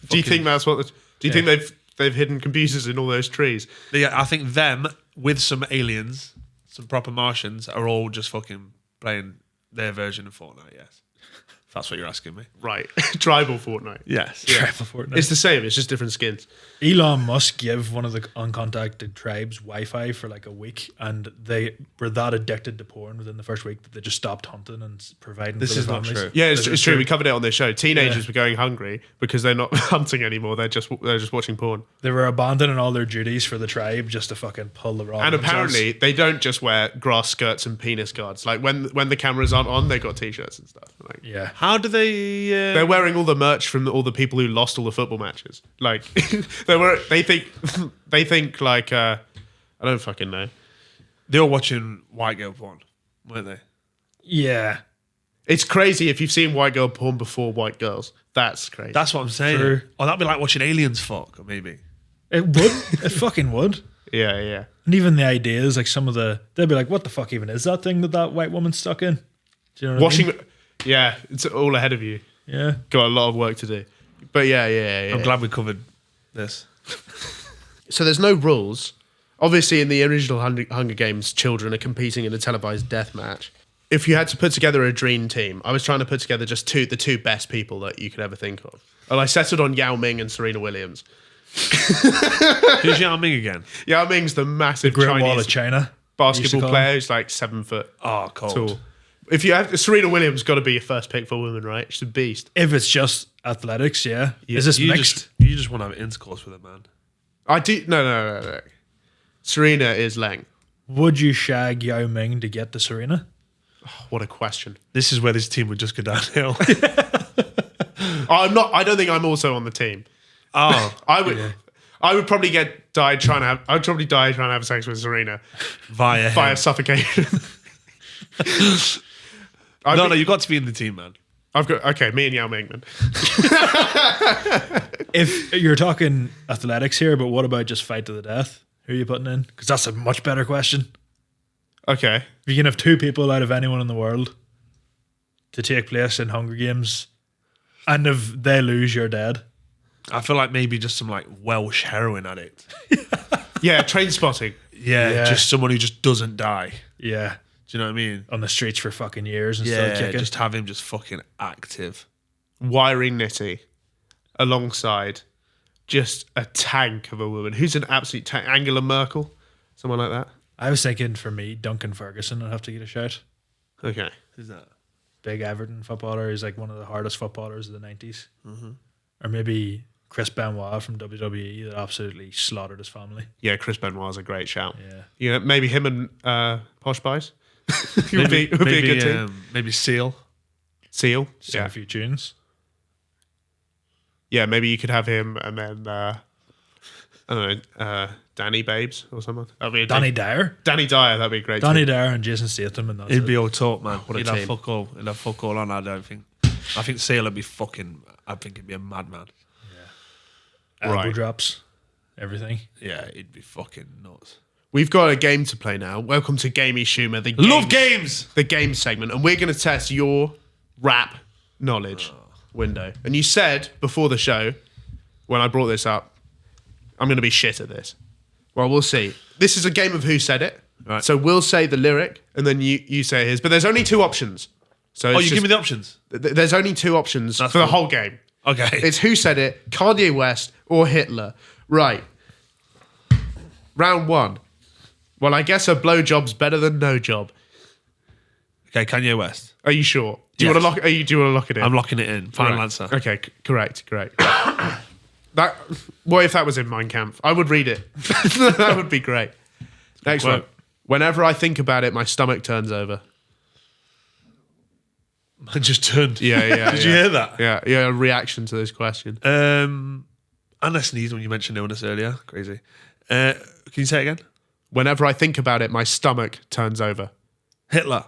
do you think that's what? Do you think they've hidden computers in all those trees? Yeah, I think them with some aliens, some proper Martians, are all just fucking playing their version of Fortnite. Yes, if that's what you're asking me. Right. Tribal Fortnite. Yes. Tribal Fortnite. It's the same. It's just different skins. Elon Musk gave one of the uncontacted tribes Wi-Fi for like a week, and they were that addicted to porn within the first week that they just stopped hunting and providing. This for is their not families. true. Yeah, This it's is true. We covered it on this show. Teenagers Yeah. were going hungry because they're not hunting anymore. They're just watching porn. They were abandoning all their duties for the tribe just to fucking pull the rod. And on themselves. apparently, they don't just wear grass skirts and penis guards. Like when the cameras aren't on, they've got t-shirts and stuff. Like yeah. How do they? they're wearing all the merch from all the people who lost all the football matches. Like they think like I don't fucking know. They were watching white girl porn, weren't they? Yeah. It's crazy if you've seen white girl porn before white girls. That's crazy. That's what I'm saying. True. Or that'd be like watching aliens fuck, or maybe. It would. It fucking would. yeah. And even the ideas, like some of they'd be like, what the fuck even is that thing that white woman's stuck in? Do you know what Washing. I mean? Yeah, it's all ahead of you. Yeah. Got a lot of work to do. But yeah. I'm glad we covered this. So there's no rules. Obviously, in the original Hunger Games, children are competing in a televised death match. If you had to put together a dream team, I was trying to put together just the two best people that you could ever think of. And I settled on Yao Ming and Serena Williams. Who's Yao Ming again? Yao Ming's the massive Great Chinese Wall of China. basketball call him. player who's like 7 foot Oh, cold. tall. If you have Serena Williams, got to be your first pick for women, right? She's a beast. If it's just athletics, yeah. Is this you mixed? you just want to have intercourse with a man. I do. No. Serena is Lang. Would you shag Yao Ming to get to Serena? What a question. This is where this team would just go downhill. I'm not. I don't think I'm also on the team. Oh, I would. Yeah. I would probably die trying to have sex with Serena via suffocation. No, you got to be in the team, man. Me and Yao Ming, man. If you're talking athletics here, but what about just fight to the death? Who are you putting in? Because that's a much better question. Okay. If you can have 2 people out of anyone in the world to take place in Hunger Games, and if they lose, you're dead. I feel like maybe just some like Welsh heroin addict. Yeah, train spotting. Yeah, just someone who just doesn't die. Yeah. Do you know what I mean? On the streets for fucking years and still kicking. Just have him just fucking active. Wiring Nitty alongside just a tank of a woman. Who's an absolute tank? Angela Merkel? Someone like that? I was thinking for me, Duncan Ferguson would have to get a shout. Okay. Who's that? Big Everton footballer. He's like one of the hardest footballers of the 90s. Mm-hmm. Or maybe Chris Benoit from WWE that absolutely slaughtered his family. Yeah, Chris Benoit's a great shout. Yeah. Maybe him and Posh Spice. would be a good team. Maybe Seal. Seal. Sing a few tunes. Yeah, maybe you could have him and then I don't know, Danny Babes or someone. That'd be Danny Dyer. Danny Dyer, that'd be a great. Danny team. Dyer and Jason Statham, and that's He'd it. be all talk, man. What a He'd team. have fuck all. He'd have fuck all on. I don't think. I think Seal would be fucking. I think he'd be a madman. elbow Right. drops, everything. Yeah, he'd be fucking nuts. We've got a game to play now. Welcome to Gamey Schumer, the Love games. the game segment, and we're going to test your rap knowledge window. And you said before the show, when I brought this up, I'm going to be shit at this. Well, we'll see. This is a game of who said it. Right. So we'll say the lyric, and then you say his. But there's only 2 options. So Oh, you give me the options. There's only 2 options That's for the cool. whole game. Okay. It's who said it, Kanye West or Hitler. Right. Round 1. Well, I guess a blowjob's better than no job. Okay, Kanye West. Are you sure? Do you Yes. want to lock? Do you want to lock it in? I'm locking it in. Final Correct. answer. Okay, correct. That. What if that was in Mein Kampf? I would read it. That would be great. Next one. Quote. Whenever I think about it, my stomach turns over. I just turned. Yeah. Did you hear that? Yeah. A reaction to this question. And I sneezed when you mentioned illness earlier. Crazy. Can you say it again? Whenever I think about it, my stomach turns over. Hitler.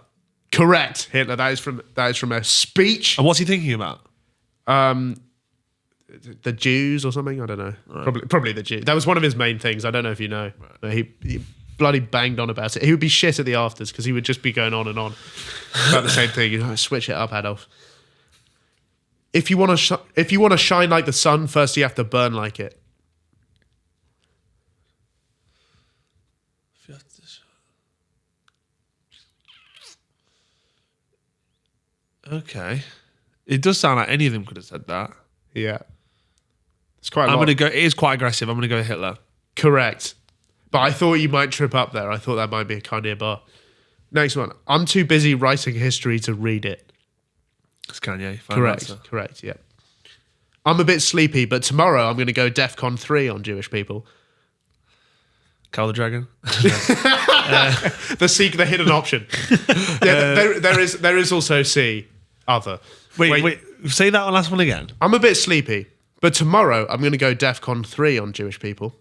Correct, Hitler. That is from a speech. And what's he thinking about? The Jews or something. I don't know. Probably the Jews. That was one of his main things. I don't know if you know. But he bloody banged on about it. He would be shit at the afters because he would just be going on and on about the same thing. You know, switch it up, Adolf. If you want to shine like the sun, first you have to burn like it. Okay. It does sound like any of them could have said that. Yeah, it's quite. I'm gonna go. It is quite aggressive. I'm gonna go Hitler. Correct. But I thought you might trip up there. I thought that might be a Kanye bar. Next one. I'm too busy writing history to read it. It's Kanye. Final answer. Correct, yeah. I'm a bit sleepy, but tomorrow I'm going to go DEFCON 3 on Jewish people. Carl the Dragon. The hidden option. Yeah, there is also C, other. Wait. Say that last one again. I'm a bit sleepy, but tomorrow I'm going to go DEFCON 3 on Jewish people.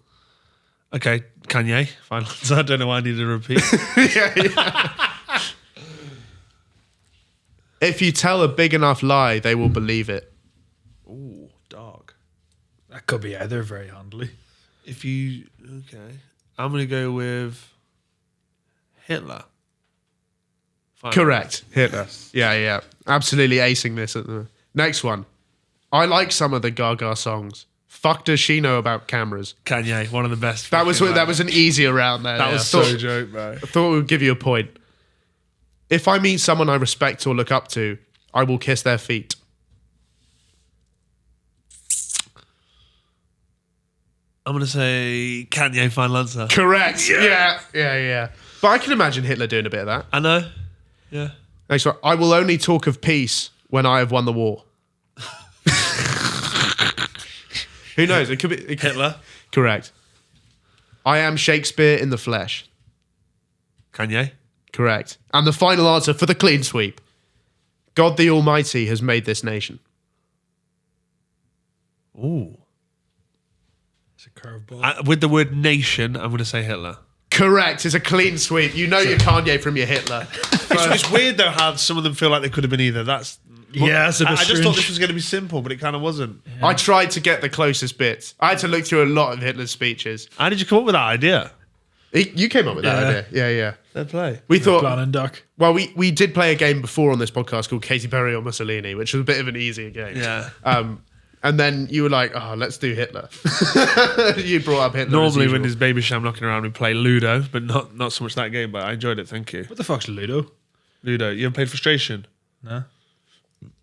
Okay, Kanye. Final answer. I don't know why I need to repeat. Yeah. If you tell a big enough lie, they will believe it. Ooh, dark. That could be either very handily. If you okay, I'm gonna go with Hitler. Final Correct. Hitler. Yeah. Absolutely acing this. Next one. I like some of the Gaga songs. Fuck does she know about cameras? Kanye, one of the best. That was an easier round there. That was so joke, bro. I thought it would give you a point. If I meet someone I respect or look up to, I will kiss their feet. I'm gonna say Kanye. Final answer. Correct. Yeah. But I can imagine Hitler doing a bit of that. I know. Yeah. Next one. I will only talk of peace when I have won the war. Who knows? It could be Hitler. Correct. I am Shakespeare in the flesh. Kanye. Correct. And the final answer for the clean sweep. God the Almighty has made this nation. Ooh. It's a curveball. With the word nation, I'm going to say Hitler. Correct. It's a clean sweep. You know you're Kanye from your Hitler. It's weird though how some of them feel like they could have been either. That's It's a bit I just thought strange. this was going to be simple, but it kind of wasn't. I tried to get the closest bits. I had to look through a lot of Hitler's speeches. How did you come up with that idea? You came up with that Yeah. idea. Yeah, yeah. Fair play. We thought, Planning duck. well, we did play a game before on this podcast called Katy Perry or Mussolini, which was a bit of an easier game. Yeah. And then you were like, oh, let's do Hitler. You brought up Hitler. Normally, as when usual. there's Baby Sham knocking around, we play Ludo, but not so much that game. But I enjoyed it. Thank you, What the fuck's Ludo? Ludo. You ever played Frustration? No.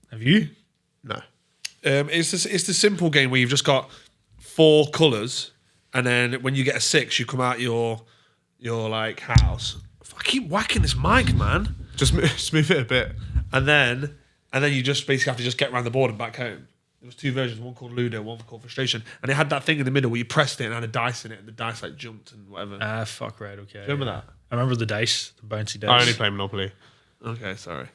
Have you? No. It's the simple game where you've just got 4 colours, and then when you get a 6, you come out your like house. I keep whacking this mic, man. Just move it a bit. And then you just basically have to just get around the board and back home. There was 2 versions, one called Ludo, one called Frustration, and it had that thing in the middle where you pressed it and had a dice in it, and the dice like jumped and whatever. Ah, fuck, right, okay. Remember that? I remember the dice, the bouncy dice. I only play Monopoly. Okay, sorry.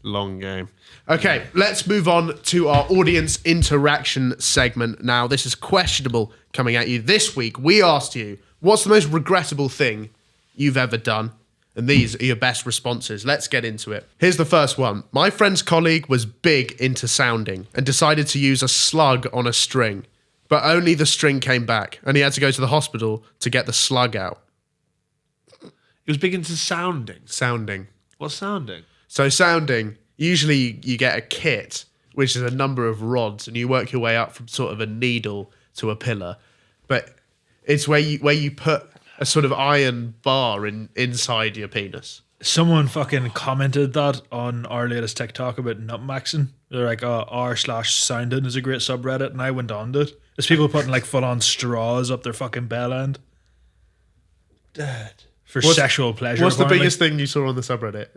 Long game. Okay, let's move on to our audience interaction segment now. This is questionable coming at you. This week, we asked you, what's the most regrettable thing you've ever done? And these are your best responses. Let's get into it. Here's the first one. My friend's colleague was big into sounding and decided to use a slug on a string, but only the string came back, and he had to go to the hospital to get the slug out. He was big into sounding. Sounding. What's sounding? So sounding, usually you get a kit, which is a number of rods, and you work your way up from sort of a needle to a pillar. But it's where you put a sort of iron bar inside your penis. Someone fucking commented that on our latest TikTok about nutmaxing. They're like, oh, r/sounding is a great subreddit, and I went on to it. There's people putting like full on straws up their fucking bell end Dead. for sexual pleasure. What's the apparently. biggest thing you saw on the subreddit?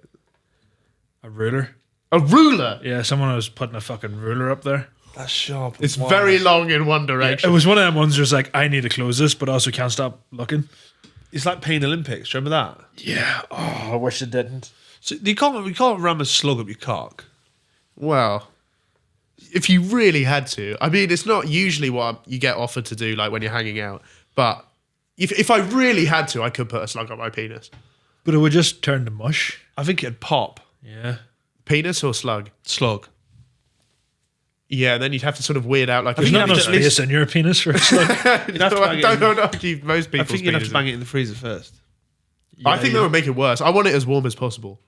A ruler. A ruler. Yeah, someone was putting a fucking ruler up there. That's sharp. It's very long in one It direction. was one of them ones where it's like, I need to close this, but also can't stop looking. It's like Pain Olympics. Do you remember that? Yeah. Oh, I wish it didn't. So you can't ram a slug up your cock. Well, if you really had to. I mean, it's not usually what you get offered to do, like when you're hanging out. But if I really had to, I could put a slug up my penis. But it would just turn to mush. I think it'd pop. Yeah. Penis or slug? Slug. Yeah, then you'd have to sort of weird out like There's you'd not have enough to at least- space in your penis for a slug. You'd have to bang it in. don't argue most I people's think you'd have to penises. bang it in the freezer first. I think that would make it worse. I want it as warm as possible.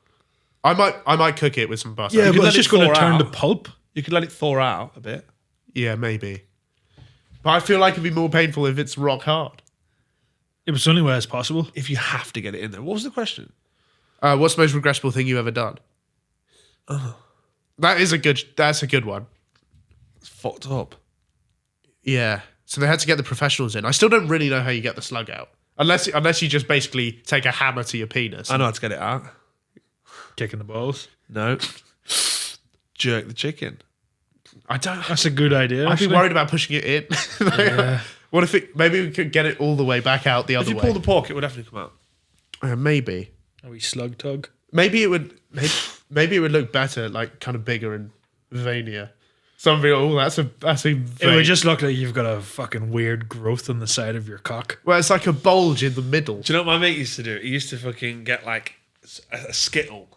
I might cook it with some butter. Yeah, could but let it's it just going to thaw turn to out. pulp. You could let it thaw out a bit. Yeah, maybe. But I feel like it'd be more painful if it's rock hard. It was the only way it's possible. If you have to get it in there. What was the question? What's the most regrettable thing you've ever done? That's a good one. It's fucked up. Yeah. So they had to get the professionals in. I still don't really know how you get the slug out. Unless you just basically take a hammer to your penis. I know how to get it out. Kicking the balls. No. Jerk the chicken. I don't. That's a good idea. I'd be actually. worried about pushing it in. Like, Yeah. What if maybe we could get it all the way back out the If other you way? pull the pork, it would definitely come out. Maybe. A wee slug tug. Maybe it would. Maybe it would look better, like kind of bigger and veinier. Some people, that's a It vein. would just look like you've got a fucking weird growth on the side of your cock. Well, it's like a bulge in the middle. Do you know what my mate used to do? He used to fucking get like a Skittle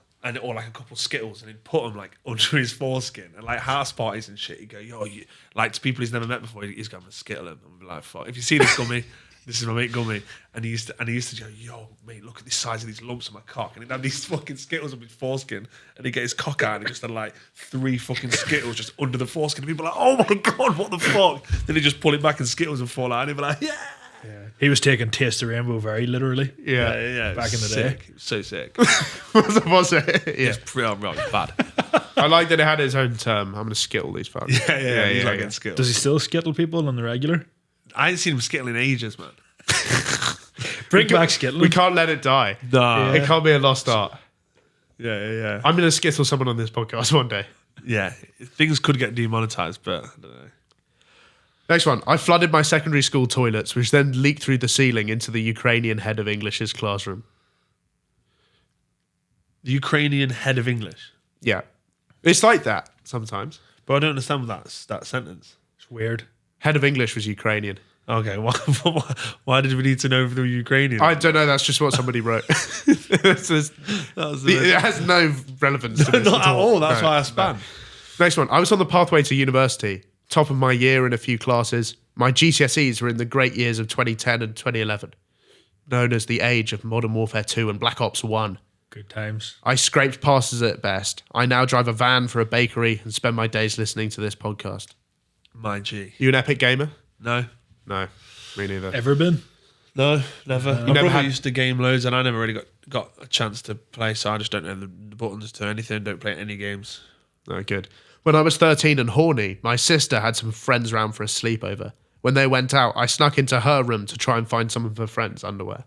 or like a couple Skittles and he'd put them like under his foreskin and like house parties and shit. He'd go, yo, like to people he's never met before, he's going to Skittle him. And be like, fuck, if you see this gummy, this is my mate Gummy. And he used to go, yo, mate, look at the size of these lumps on my cock. And he'd have these fucking Skittles on his foreskin and he'd get his cock out and he just had like 3 fucking Skittles just under the foreskin. And people were like, oh my God, what the fuck? Then he'd just pull it back and Skittles would fall out and he'd be like, yeah. He was taking Taste the Rainbow very literally. Yeah. Back in the sick. day. It was so sick. Was it? Yeah. It's real bad. I like that it had its own term. I'm going to skittle these fucks. Yeah, he's like getting Skittles. Does he still skittle people on the regular? I ain't seen him Skittle in ages, man. Bring back skittling. We can't let it die. No. It can't be a lost art. Yeah. I'm going to skittle someone on this podcast one day. Yeah, things could get demonetized, but I don't know. Next one. I flooded my secondary school toilets, which then leaked through the ceiling into the Ukrainian head of English's classroom. The Ukrainian head of English. Yeah. It's like that sometimes. But I don't understand that sentence. It's weird. Head of English was Ukrainian. Okay, why did we need to know if they were Ukrainian? I don't know. That's just what somebody wrote. It has no relevance to this Not at all. That's No, why I span. no. Next one. I was on the pathway to university, top of my year in a few classes. My GCSEs were in the great years of 2010 and 2011, known as the age of Modern Warfare 2 and Black Ops 1. Good times. I scraped passes at best. I now drive a van for a bakery and spend my days listening to this podcast. My G. You an epic gamer? No. No, me neither. Ever been? No, never. My never brother had- used to game loads, and I never really got a chance to play, so I just don't know the buttons to anything. Don't play any games. No, good. When I was 13 and horny, my sister had some friends round for a sleepover. When they went out, I snuck into her room to try and find some of her friends' underwear.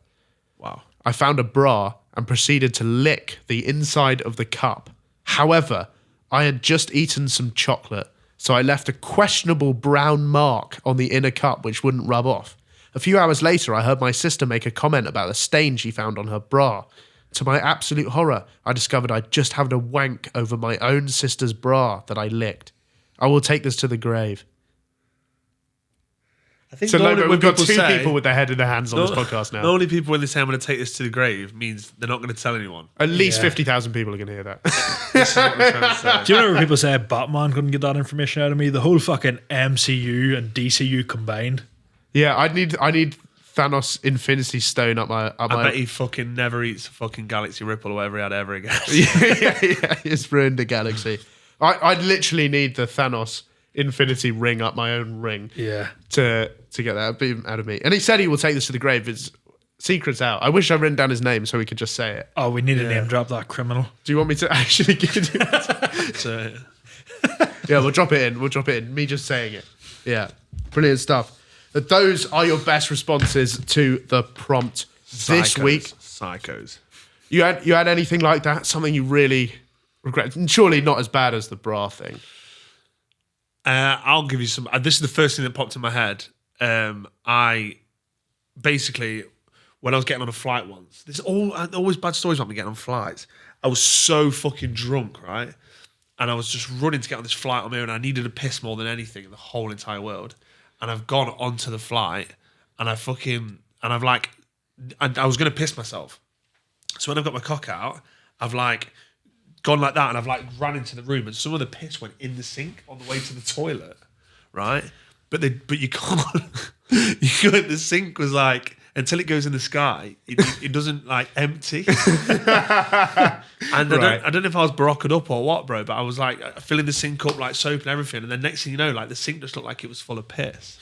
Wow. I found a bra and proceeded to lick the inside of the cup. However, I had just eaten some chocolate, so I left a questionable brown mark on the inner cup which wouldn't rub off. A few hours later, I heard my sister make a comment about the stain she found on her bra. To my absolute horror, I discovered I'd just had a wank over my own sister's bra that I licked. I will take this to the grave. I think So normally Lobo, when we've got people two say- people with their head in their hands on this podcast now. Normally, people when they say I'm going to take this to the grave means they're not going to tell anyone. At least Yeah. 50,000 people are going to hear that. This is what I'm trying to say. Do you remember people say Batman couldn't get that information out of me? The whole fucking MCU and DCU combined. Yeah, I need Thanos Infinity Stone up my. I bet he fucking never eats a fucking Galaxy Ripple or whatever he had ever again. yeah. It's ruined the galaxy. I'd literally need the Thanos Infinity ring up my own ring Yeah. to get that out of me. And he said he will take this to the grave. His secret's out. I wish I'd written down his name so we could just say it. Oh, we need to name drop that criminal. Do you want me to actually give it? So, Yeah, we'll drop it in. We'll drop it in. Me just saying it. Yeah, brilliant stuff. But those are your best responses to the prompt this psychos. week. Psychos. You had anything like that? Something you really regret? And surely not as bad as the bra thing. I'll give you some. This is the first thing that popped in my head. I basically, when I was getting on a flight once, there's always bad stories about me getting on flights. I was so fucking drunk, right? And I was just running to get on this flight on my own. I needed a piss more than anything in the whole entire world. And I've gone onto the flight, and I was going to piss myself. So when I've got my cock out, I've like gone like that, and I've like ran into the room, and some of the piss went in the sink on the way to the toilet, right? But you can't. The sink was like, until it goes in the sky, it doesn't like empty. And I don't know if I was barocking up or what, bro, but I was like filling the sink up like soap and everything, and then next thing you know, like the sink just looked like it was full of piss.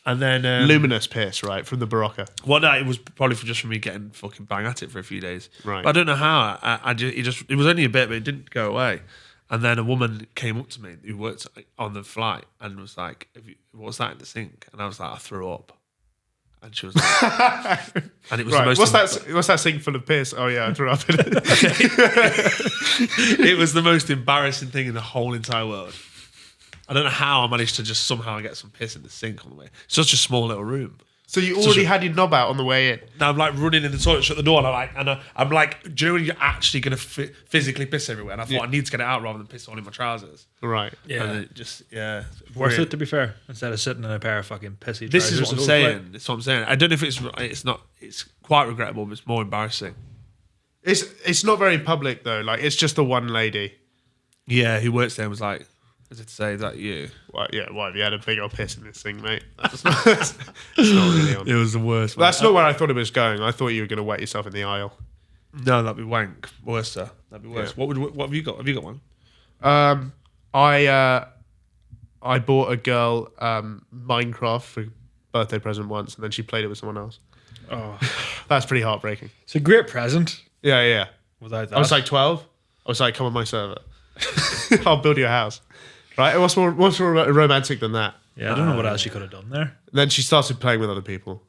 And then Luminous piss, right, from the Barocca. one night it was probably just for me getting fucking bang at it for a few days. Right. But I don't know how. It was only a bit, but it didn't go away. And then a woman came up to me who worked on the flight and was like, "What's that in the sink?" And I was like, "I threw up." And she was like, and it was Right. the most. What's that sink full of piss? Oh yeah, I threw up in it. It was the most embarrassing thing in the whole entire world. I don't know how I managed to just somehow get some piss in the sink on the way. It's such a small little room. So you already had your knob out on the way in. Now I'm like running in the toilet, shut the door, and I'm like, do you know when you're actually going to physically piss everywhere? And I thought I need to get it out rather than piss all in my trousers. Right. Yeah. And it just, Worth it, to be fair, instead of sitting in a pair of fucking pissy This is trousers what I'm the whole saying. flight. That's what I'm saying. I don't know if it's quite regrettable, but it's more embarrassing. It's not very public though. Like it's just the one lady. Yeah, who works there was like, as it say, is that you? Well, yeah, why have you had a big old piss in this thing, mate? That's not, it's not really on. It was the worst. That's not where I thought it was going. I thought you were going to wet yourself in the aisle. No, that'd be wank. Worse, sir. That'd be worse. Yeah. What have you got? Have you got one? I bought a girl Minecraft for birthday present once, and then she played it with someone else. Oh, That's pretty heartbreaking. it's a great present. Yeah. Without that, I was like 12. I was like, come on my server. I'll build you a house. Right? What's more romantic than that? yeah, I don't know what else you could have done there. Then she started playing with other people.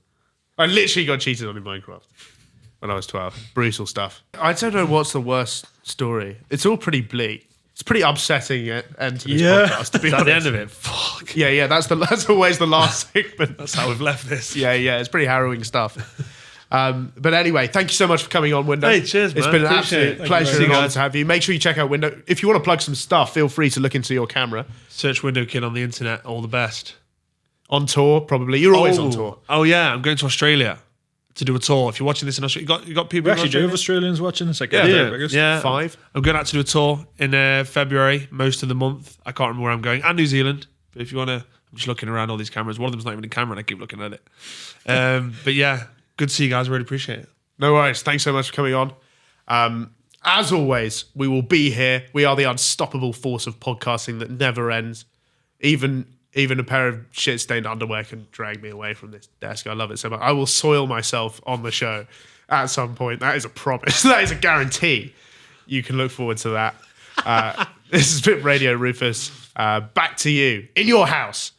I literally got cheated on in Minecraft. when I was 12. Brutal stuff. I don't know what's the worst story. It's all pretty bleak. It's pretty upsetting end to this podcast, to be Is that honest. the end of it? Fuck. Yeah, that's always the last segment. That's how we've left this. Yeah, it's pretty harrowing stuff. But anyway, thank you so much for coming on, Window. Hey, cheers, It's man. been an Appreciate absolute it. pleasure Thank and you, honor guys. to have you. Make sure you check out Window. If you want to plug some stuff, feel free to look into your camera. Search Window Kid on the internet. All the best. On tour, probably. You're always on tour. Oh yeah, I'm going to Australia to do a tour. If you're watching this in Australia, you got people. We in actually do have Australia? Australians watching. It's like Yeah. 5. I'm going out to do a tour in February, most of the month. I can't remember where I'm going. And New Zealand. But if you want to, I'm just looking around all these cameras. One of them's not even a camera, and I keep looking at it. But yeah, good to see you guys. Really appreciate it. No worries. Thanks so much for coming on. As always, we will be here. We are the unstoppable force of podcasting that never ends. Even a pair of shit-stained underwear can drag me away from this desk. I love it so much. I will soil myself on the show at some point. That is a promise. That is a guarantee. You can look forward to that. This has been Radio Rufus. Back to you in your house.